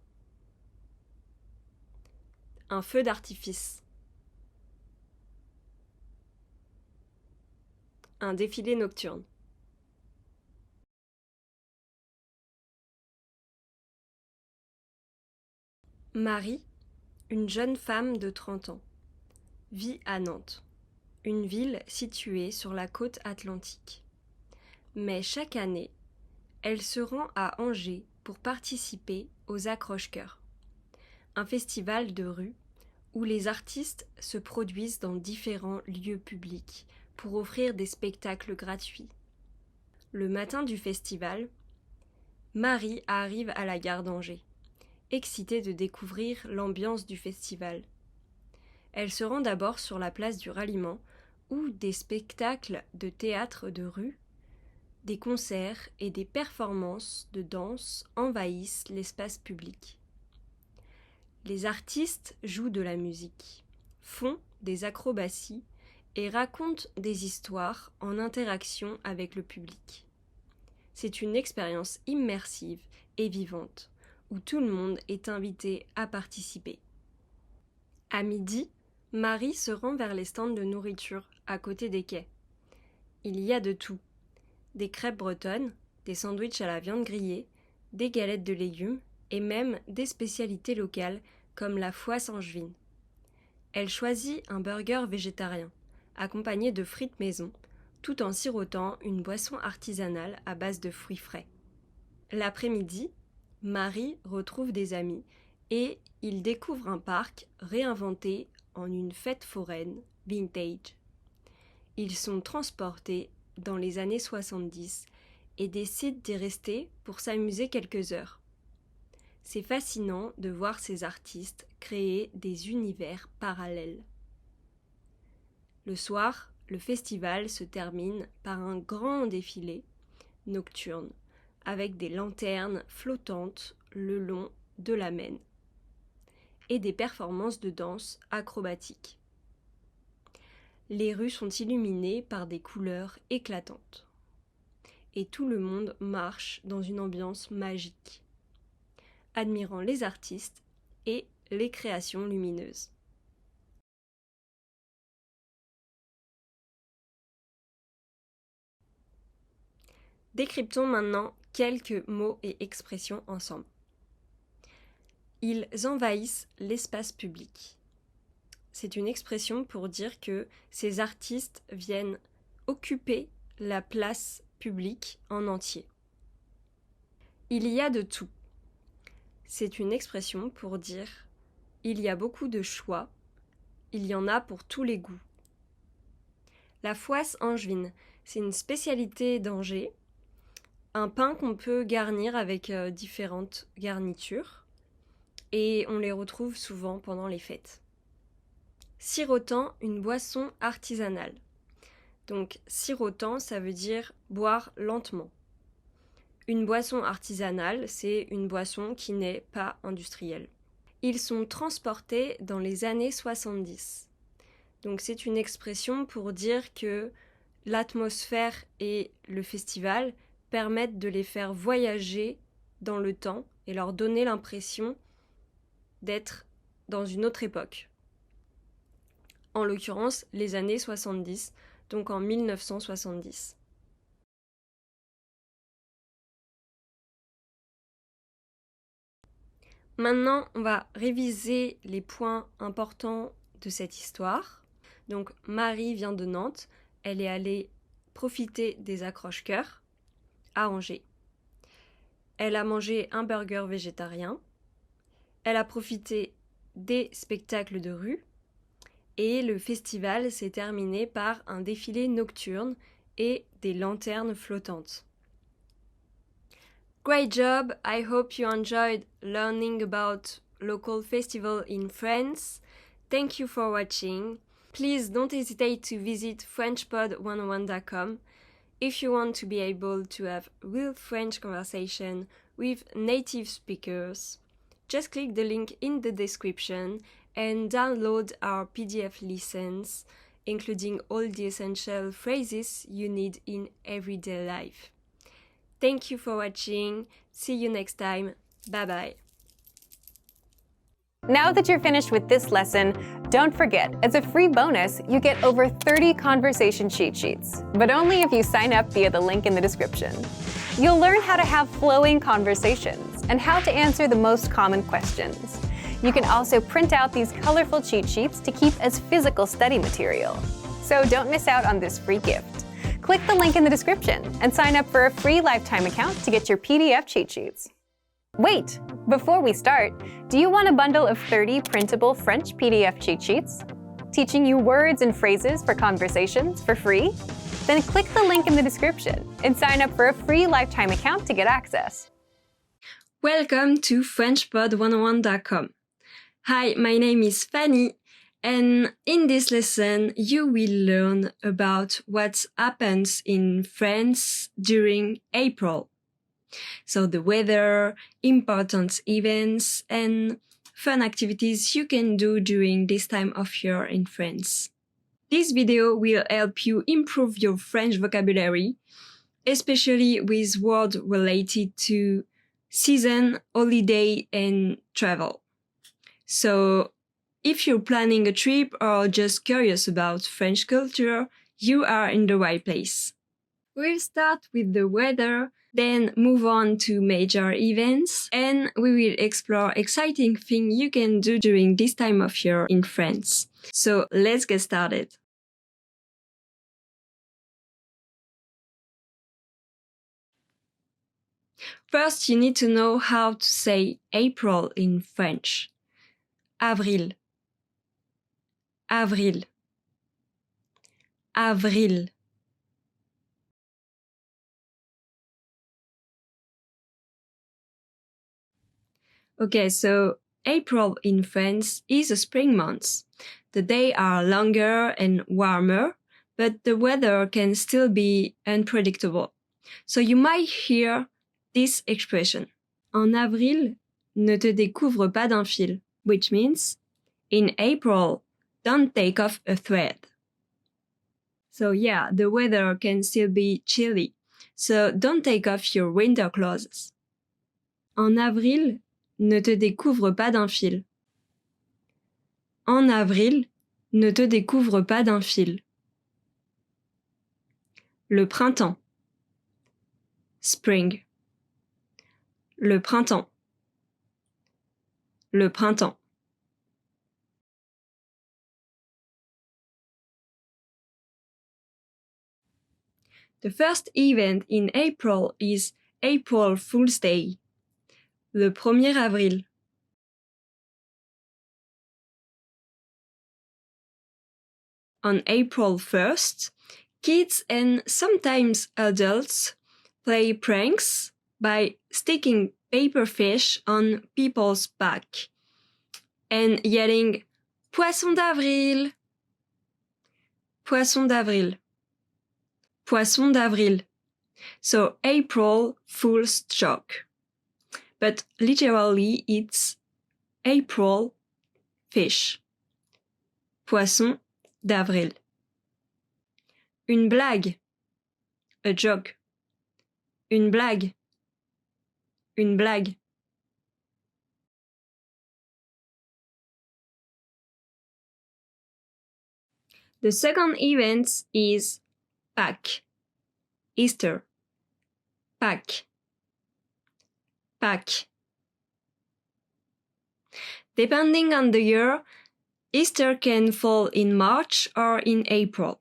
Un feu d'artifice. Un défilé nocturne. Marie, une jeune femme de 30 ans, vit à Nantes, une ville située sur la côte atlantique. Mais chaque année, elle se rend à Angers pour participer aux accroche-cœurs, un festival de rue où les artistes se produisent dans différents lieux publics pour offrir des spectacles gratuits. Le matin du festival, Marie arrive à la gare d'Angers, excitée de découvrir l'ambiance du festival. Elle se rend d'abord sur la place du Ralliement, où des spectacles de théâtre de rue, des concerts et des performances de danse envahissent l'espace public. Les artistes jouent de la musique, font des acrobaties et racontent des histoires en interaction avec le public. C'est une expérience immersive et vivante, où tout le monde est invité à participer. À midi, Marie se rend vers les stands de nourriture à côté des quais. Il y a de tout. Des crêpes bretonnes, des sandwichs à la viande grillée, des galettes de légumes et même des spécialités locales comme la fouasse angevine. Elle choisit un burger végétarien, accompagné de frites maison, tout en sirotant une boisson artisanale à base de fruits frais. L'après-midi, Marie retrouve des amis et ils découvrent un parc réinventé en une fête foraine vintage. Ils sont transportés dans les années 70 et décident d'y rester pour s'amuser quelques heures. C'est fascinant de voir ces artistes créer des univers parallèles. Le soir, le festival se termine par un grand défilé nocturne avec des lanternes flottantes le long de la Maine et des performances de danse acrobatiques. Les rues sont illuminées par des couleurs éclatantes et tout le monde marche dans une ambiance magique, admirant les artistes et les créations lumineuses. Décryptons maintenant quelques mots et expressions ensemble. Ils envahissent l'espace public. C'est une expression pour dire que ces artistes viennent occuper la place publique en entier. Il y a de tout. C'est une expression pour dire il y a beaucoup de choix, il y en a pour tous les goûts. La fouasse angevine, c'est une spécialité d'Angers, un pain qu'on peut garnir avec différentes garnitures et on les retrouve souvent pendant les fêtes. Sirotant, une boisson artisanale. Donc sirotant, ça veut dire boire lentement. Une boisson artisanale, c'est une boisson qui n'est pas industrielle. Ils sont transportés dans les années 70. Donc c'est une expression pour dire que l'atmosphère et le festival permettent de les faire voyager dans le temps et leur donner l'impression d'être dans une autre époque. En l'occurrence, les années 70, donc en 1970. Maintenant, on va réviser les points importants de cette histoire. Donc, Marie vient de Nantes. Elle est allée profiter des accroche-cœurs à Angers. Elle a mangé un burger végétarien. Elle a profité des spectacles de rue. Et le festival s'est terminé par un défilé nocturne et des lanternes flottantes. Great job! I hope you enjoyed learning about local festival in France. Thank you for watching. Please don't hesitate to visit FrenchPod101.com if you want to be able to have real French conversation with native speakers. Just click the link in the description and download our PDF lessons, including all the essential phrases you need in everyday life. Thank you for watching. See you next time. Bye-bye. Now that you're finished with this lesson, don't forget, as a free bonus, you get over 30 conversation cheat sheets, but only if you sign up via the link in the description. You'll learn how to have flowing conversations and how to answer the most common questions. You can also print out these colorful cheat sheets to keep as physical study material. So don't miss out on this free gift. Click the link in the description and sign up for a free lifetime account to get your PDF cheat sheets. Wait! Before we start, do you want a bundle of 30 printable French PDF cheat sheets? Teaching you words and phrases for conversations for free? Then click the link in the description and sign up for a free lifetime account to get access. Welcome to FrenchPod101.com. Hi, my name is Fanny, and in this lesson you will learn about what happens in France during April. So the weather, important events, and fun activities you can do during this time of year in France. This video will help you improve your French vocabulary, especially with words related to season, holiday, and travel. So if you're planning a trip or just curious about French culture, you are in the right place. We'll start with the weather, then move on to major events, and we will explore exciting things you can do during this time of year in France. So let's get started. First, you need to know how to say April in French. Avril. Avril. Avril. Okay, so April in France is a spring month. The days are longer and warmer, but the weather can still be unpredictable. So you might hear this expression. En avril, ne te découvre pas d'un fil, which means, in April, don't take off a thread. So yeah, the weather can still be chilly, so don't take off your winter clothes. En avril, ne te découvre pas d'un fil. En avril, ne te découvre pas d'un fil. Le printemps. spring. Le printemps. Le printemps. The first event in April is April Fool's Day, le 1er avril. On April 1st, kids and sometimes adults play pranks by sticking paper fish on people's back and yelling Poisson d'avril, Poisson d'avril, Poisson d'avril. So April Fool's joke. But literally it's April fish. Poisson d'avril. Une blague. A joke. Une blague. Une blague. The second event is Pâques. Easter. Pâques. Pâques. Depending on the year, Easter can fall in March or in April.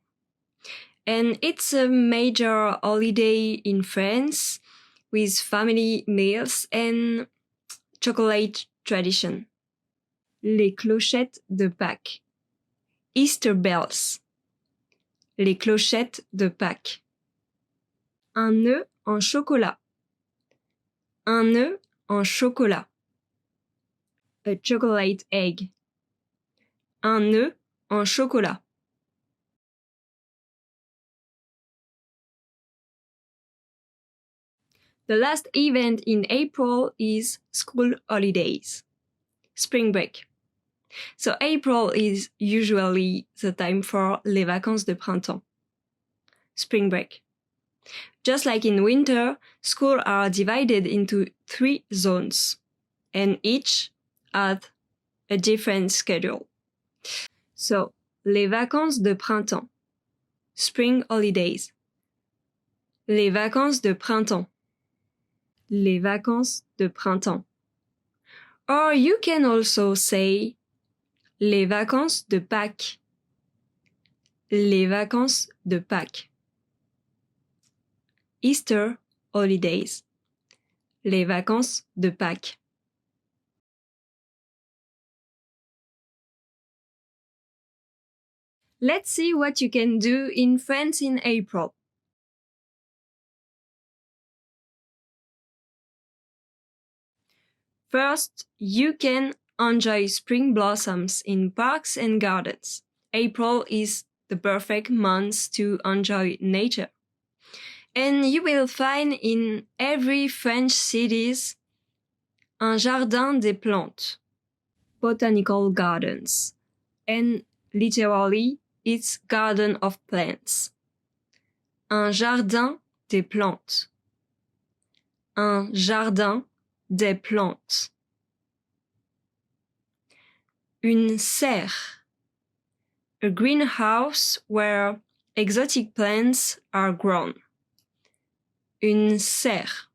And it's a major holiday in France with family meals and chocolate tradition. Les clochettes de Pâques. Easter bells. Les clochettes de Pâques. Un nœud en chocolat. Un nœud en chocolat. A chocolate egg. Un nœud en chocolat. The last event in April is school holidays. Spring break. So April is usually the time for les vacances de printemps. Spring break. Just like in winter, schools are divided into 3 zones, and each has a different schedule. So, les vacances de printemps. Spring holidays. Les vacances de printemps. Les vacances de printemps. Or you can also say les vacances de Pâques. Les vacances de Pâques. Easter holidays. Les vacances de Pâques. Let's see what you can do in France in April. First, you can enjoy spring blossoms in parks and gardens. April is the perfect month to enjoy nature. And you will find in every French cities un jardin des plantes, botanical gardens, and literally it's garden of plants. Un jardin des plantes. Un jardin des plantes. Une serre. A greenhouse where exotic plants are grown. Une serre.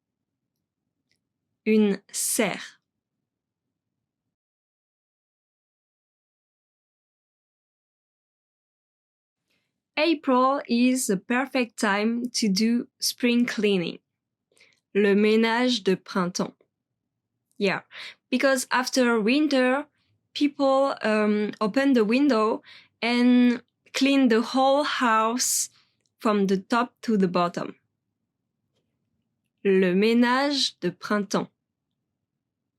Une serre. April is the perfect time to do spring cleaning. Le ménage de printemps. Yeah, because after winter, people open the window and clean the whole house from the top to the bottom. Le ménage de printemps.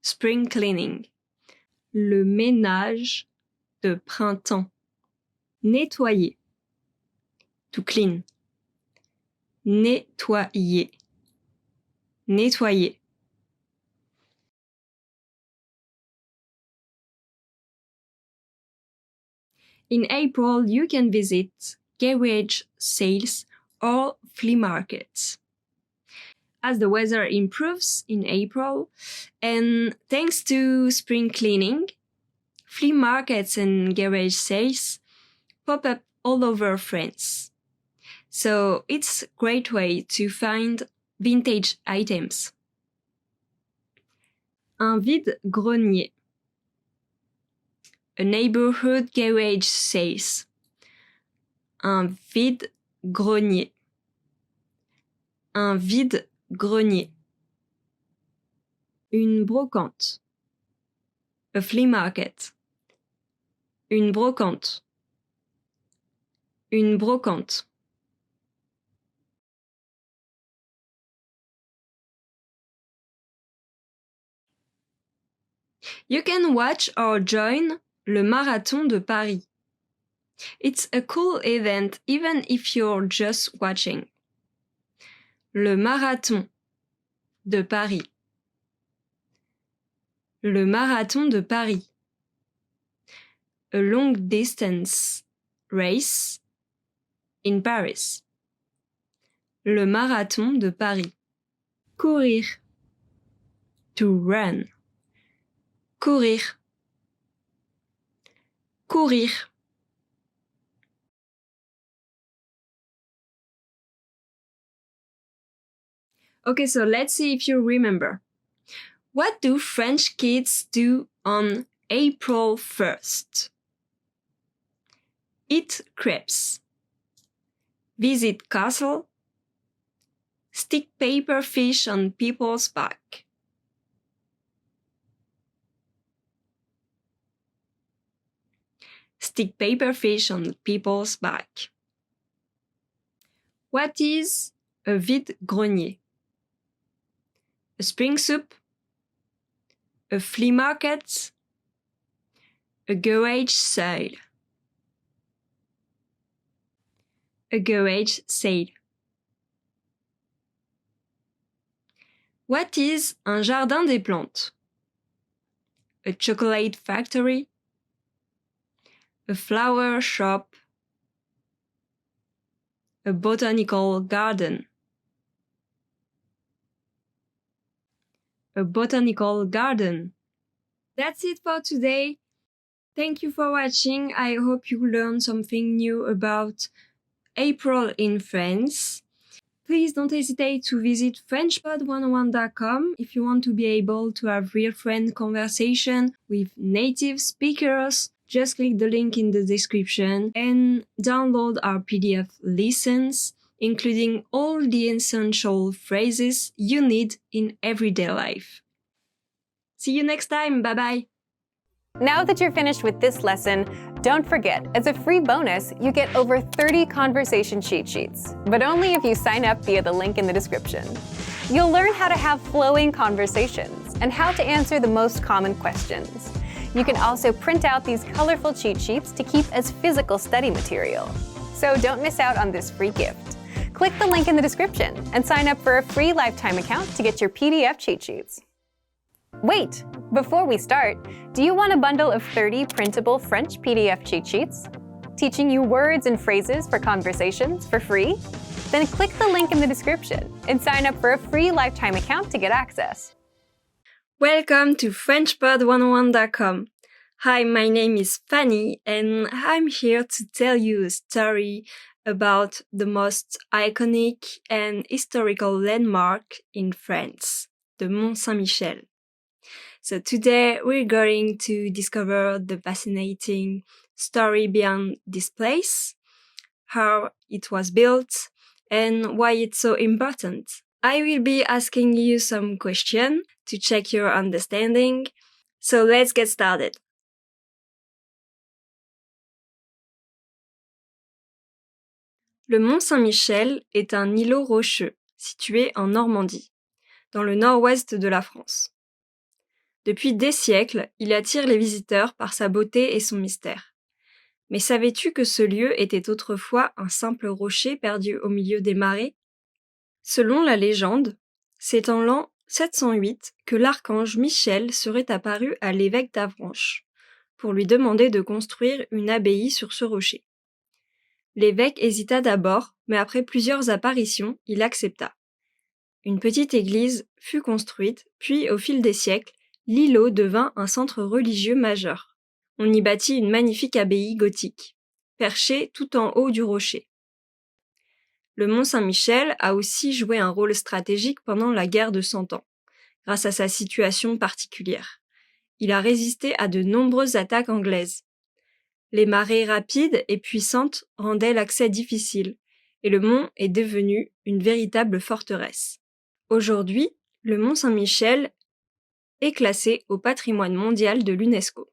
Spring cleaning. Le ménage de printemps. Nettoyer. To clean. Nettoyer. Nettoyer. In April, you can visit garage sales or flea markets. As the weather improves in April, and thanks to spring cleaning, flea markets and garage sales pop up all over France. So it's a great way to find vintage items. Un vide-grenier. A neighborhood garage sales. Un vide-grenier. Un vide-grenier. Une brocante. A flea market. Une brocante. Une brocante. You can watch or join le Marathon de Paris. It's a cool event even if you're just watching. Le Marathon de Paris. Le Marathon de Paris. A long distance race in Paris. Le Marathon de Paris. Courir. To run. Courir. Courir. Okay, so let's see if you remember. What do French kids do on April 1st? Eat crepes. Visit castle. Stick paper fish on people's back. Stick paper fish on people's back. What is a vide-grenier? A spring soup, a flea market, a garage sale. A garage sale. What is un jardin des plantes? A chocolate factory, a flower shop, a botanical garden. A botanical garden. That's it for today. Thank you for watching. I hope you learned something new about April in France. Please don't hesitate to visit FrenchPod101.com if you want to be able to have real-friend conversation with native speakers. Just click the link in the description and download our PDF lessons, including all the essential phrases you need in everyday life. See you next time. Bye-bye. Now that you're finished with this lesson, don't forget, as a free bonus, you get over 30 conversation cheat sheets, but only if you sign up via the link in the description. You'll learn how to have flowing conversations and how to answer the most common questions. You can also print out these colorful cheat sheets to keep as physical study material. So don't miss out on this free gift. Click the link in the description and sign up for a free lifetime account to get your PDF cheat sheets. Wait! Before we start, do you want a bundle of 30 printable French PDF cheat sheets? Teaching you words and phrases for conversations for free? Then click the link in the description and sign up for a free lifetime account to get access. Welcome to FrenchPod101.com. Hi, my name is Fanny and I'm here to tell you a story about the most iconic and historical landmark in France, the Mont Saint-Michel. So today we're going to discover the fascinating story behind this place, how it was built, and why it's so important. I will be asking you some questions to check your understanding. So let's get started. Le Mont Saint-Michel est un îlot rocheux situé en Normandie, dans le nord-ouest de la France. Depuis des siècles, il attire les visiteurs par sa beauté et son mystère. Mais savais-tu que ce lieu était autrefois un simple rocher perdu au milieu des marais? Selon la légende, c'est en l'an 708 que l'archange Michel serait apparu à l'évêque d'Avranches pour lui demander de construire une abbaye sur ce rocher. L'évêque hésita d'abord, mais après plusieurs apparitions, il accepta. Une petite église fut construite, puis au fil des siècles, l'îlot devint un centre religieux majeur. On y bâtit une magnifique abbaye gothique, perchée tout en haut du rocher. Le Mont Saint-Michel a aussi joué un rôle stratégique pendant la guerre de 100 ans, grâce à sa situation particulière. Il a résisté à de nombreuses attaques anglaises. Les marées rapides et puissantes rendaient l'accès difficile, et le mont est devenu une véritable forteresse. Aujourd'hui, le Mont Saint-Michel est classé au patrimoine mondial de l'UNESCO.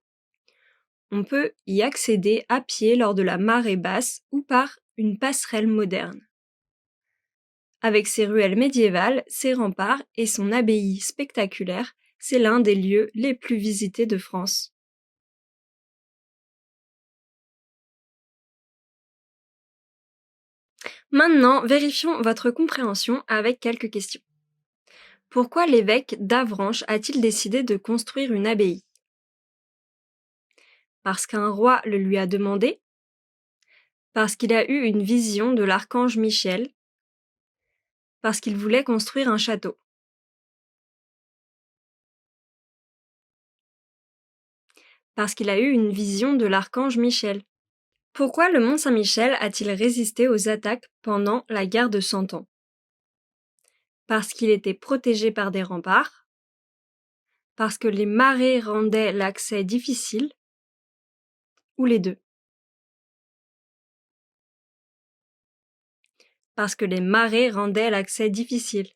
On peut y accéder à pied lors de la marée basse ou par une passerelle moderne. Avec ses ruelles médiévales, ses remparts et son abbaye spectaculaire, c'est l'un des lieux les plus visités de France. Maintenant, vérifions votre compréhension avec quelques questions. Pourquoi l'évêque d'Avranches a-t-il décidé de construire une abbaye? Parce qu'un roi le lui a demandé? Parce qu'il a eu une vision de l'archange Michel? Parce qu'il voulait construire un château? Parce qu'il a eu une vision de l'archange Michel. Pourquoi le Mont Saint-Michel a-t-il résisté aux attaques pendant la guerre de 100 ans? Parce qu'il était protégé par des remparts? Parce que les marées rendaient l'accès difficile? Ou les deux? Parce que les marées rendaient l'accès difficile.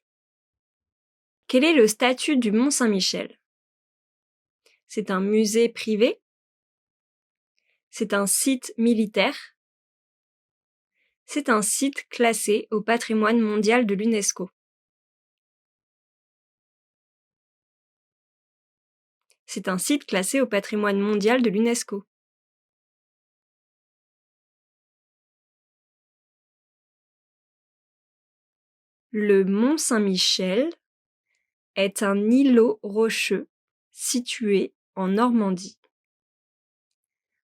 Quel est le statut du Mont Saint-Michel? C'est un musée privé? C'est un site militaire? C'est un site classé au patrimoine mondial de l'UNESCO. C'est un site classé au patrimoine mondial de l'UNESCO. Le Mont Saint-Michel est un îlot rocheux situé en Normandie,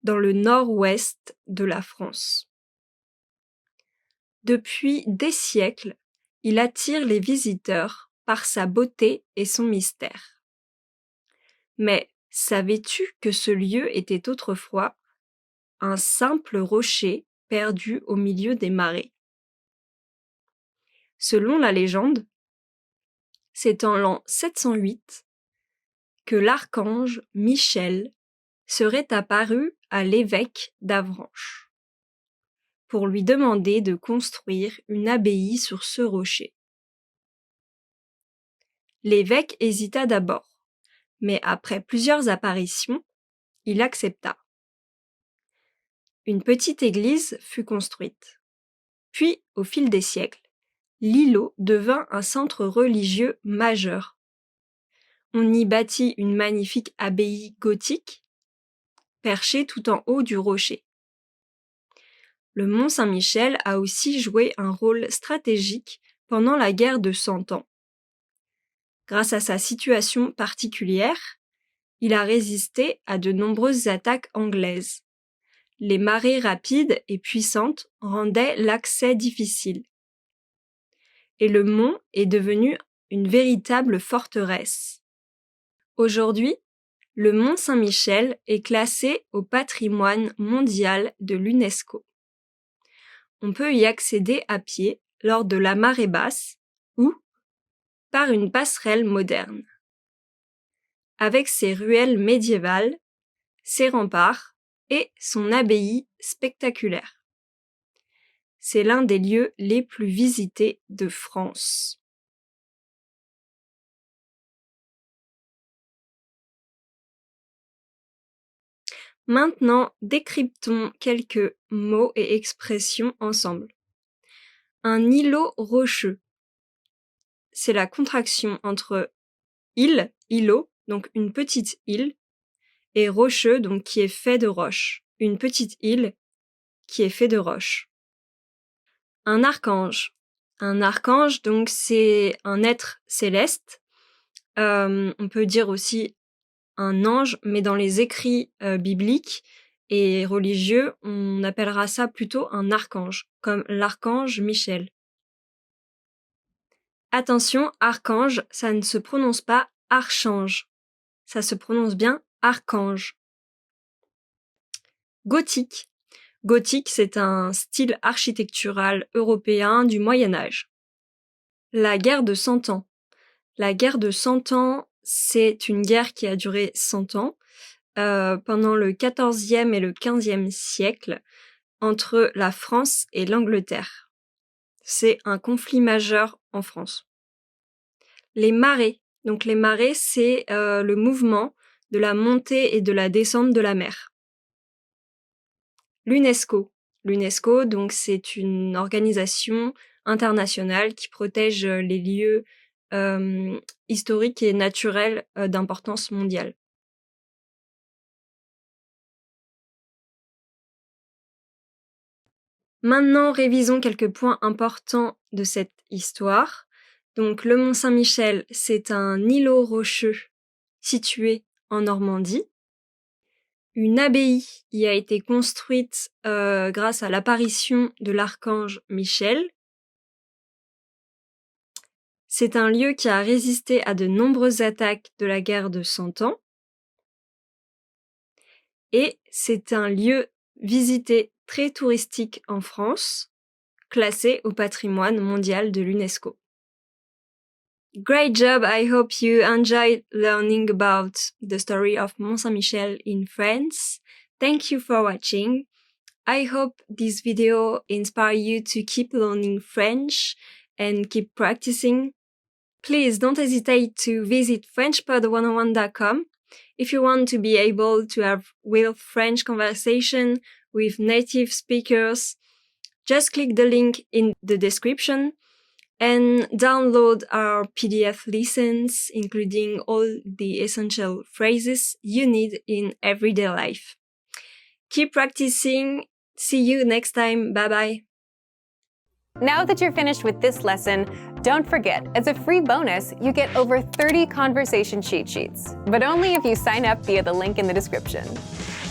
dans le nord-ouest de la France. Depuis des siècles, il attire les visiteurs par sa beauté et son mystère. Mais savais-tu que ce lieu était autrefois un simple rocher perdu au milieu des marais? Selon la légende, c'est en l'an 708 que l'archange Michel serait apparu à l'évêque d'Avranches pour lui demander de construire une abbaye sur ce rocher. L'évêque hésita d'abord, mais après plusieurs apparitions, il accepta. Une petite église fut construite. Puis, au fil des siècles, l'îlot devint un centre religieux majeur. On y bâtit une magnifique abbaye gothique, perchée tout en haut du rocher. Le Mont Saint-Michel a aussi joué un rôle stratégique pendant la guerre de 100 ans. Grâce à sa situation particulière, il a résisté à de nombreuses attaques anglaises. Les marées rapides et puissantes rendaient l'accès difficile. Et le mont est devenu une véritable forteresse. Aujourd'hui, le Mont Saint-Michel est classé au patrimoine mondial de l'UNESCO. On peut y accéder à pied lors de la marée basse ou par une passerelle moderne. Avec ses ruelles médiévales, ses remparts et son abbaye spectaculaire. C'est l'un des lieux les plus visités de France. Maintenant, décryptons quelques mots et expressions ensemble. Un îlot rocheux. C'est la contraction entre île, îlot, donc une petite île, et rocheux, donc qui est fait de roches. Une petite île qui est fait de roches. Un archange. Un archange, donc c'est un être céleste. On peut dire aussi un ange, mais dans les écrits bibliques et religieux, on appellera ça plutôt un archange, comme l'archange Michel. Attention, archange, ça ne se prononce pas archange. Ça se prononce bien archange. Gothique. Gothique, c'est un style architectural européen du Moyen Âge. La guerre de 100 ans. La guerre de 100 ans, c'est une guerre qui a duré 100 ans, pendant le XIVe et le XVe siècle, entre la France et l'Angleterre. C'est un conflit majeur en France. Les marées. Donc les marées, c'est le mouvement de la montée et de la descente de la mer. L'UNESCO. L'UNESCO, donc, c'est une organisation internationale qui protège les lieux historiques et naturels d'importance mondiale. Maintenant, révisons quelques points importants de cette histoire. Donc, le Mont Saint-Michel, c'est un îlot rocheux situé en Normandie. Une abbaye y a été construite grâce à l'apparition de l'archange Michel. C'est un lieu qui a résisté à de nombreuses attaques de la guerre de 100 ans. Et c'est un lieu visité très touristique en France, classé au patrimoine mondial de l'UNESCO. Great job! I hope you enjoyed learning about the story of Mont Saint-Michel in France. Thank you for watching. I hope this video inspires you to keep learning French and keep practicing. Please don't hesitate to visit FrenchPod101.com if you want to be able to have real French conversation with native speakers. Just click the link in the description and download our PDF lessons, including all the essential phrases you need in everyday life. Keep practicing. See you next time. Bye-bye. Now that you're finished with this lesson, don't forget, as a free bonus, you get over 30 conversation cheat sheets, but only if you sign up via the link in the description.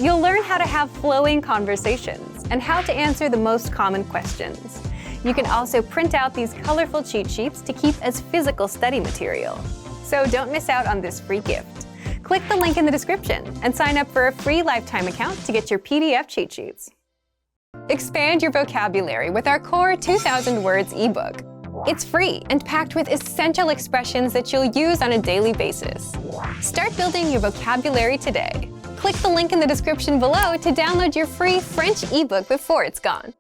You'll learn how to have flowing conversations and how to answer the most common questions. You can also print out these colorful cheat sheets to keep as physical study material. So don't miss out on this free gift. Click the link in the description and sign up for a free lifetime account to get your PDF cheat sheets. Expand your vocabulary with our core 2,000 words ebook. It's free and packed with essential expressions that you'll use on a daily basis. Start building your vocabulary today. Click the link in the description below to download your free French ebook before it's gone.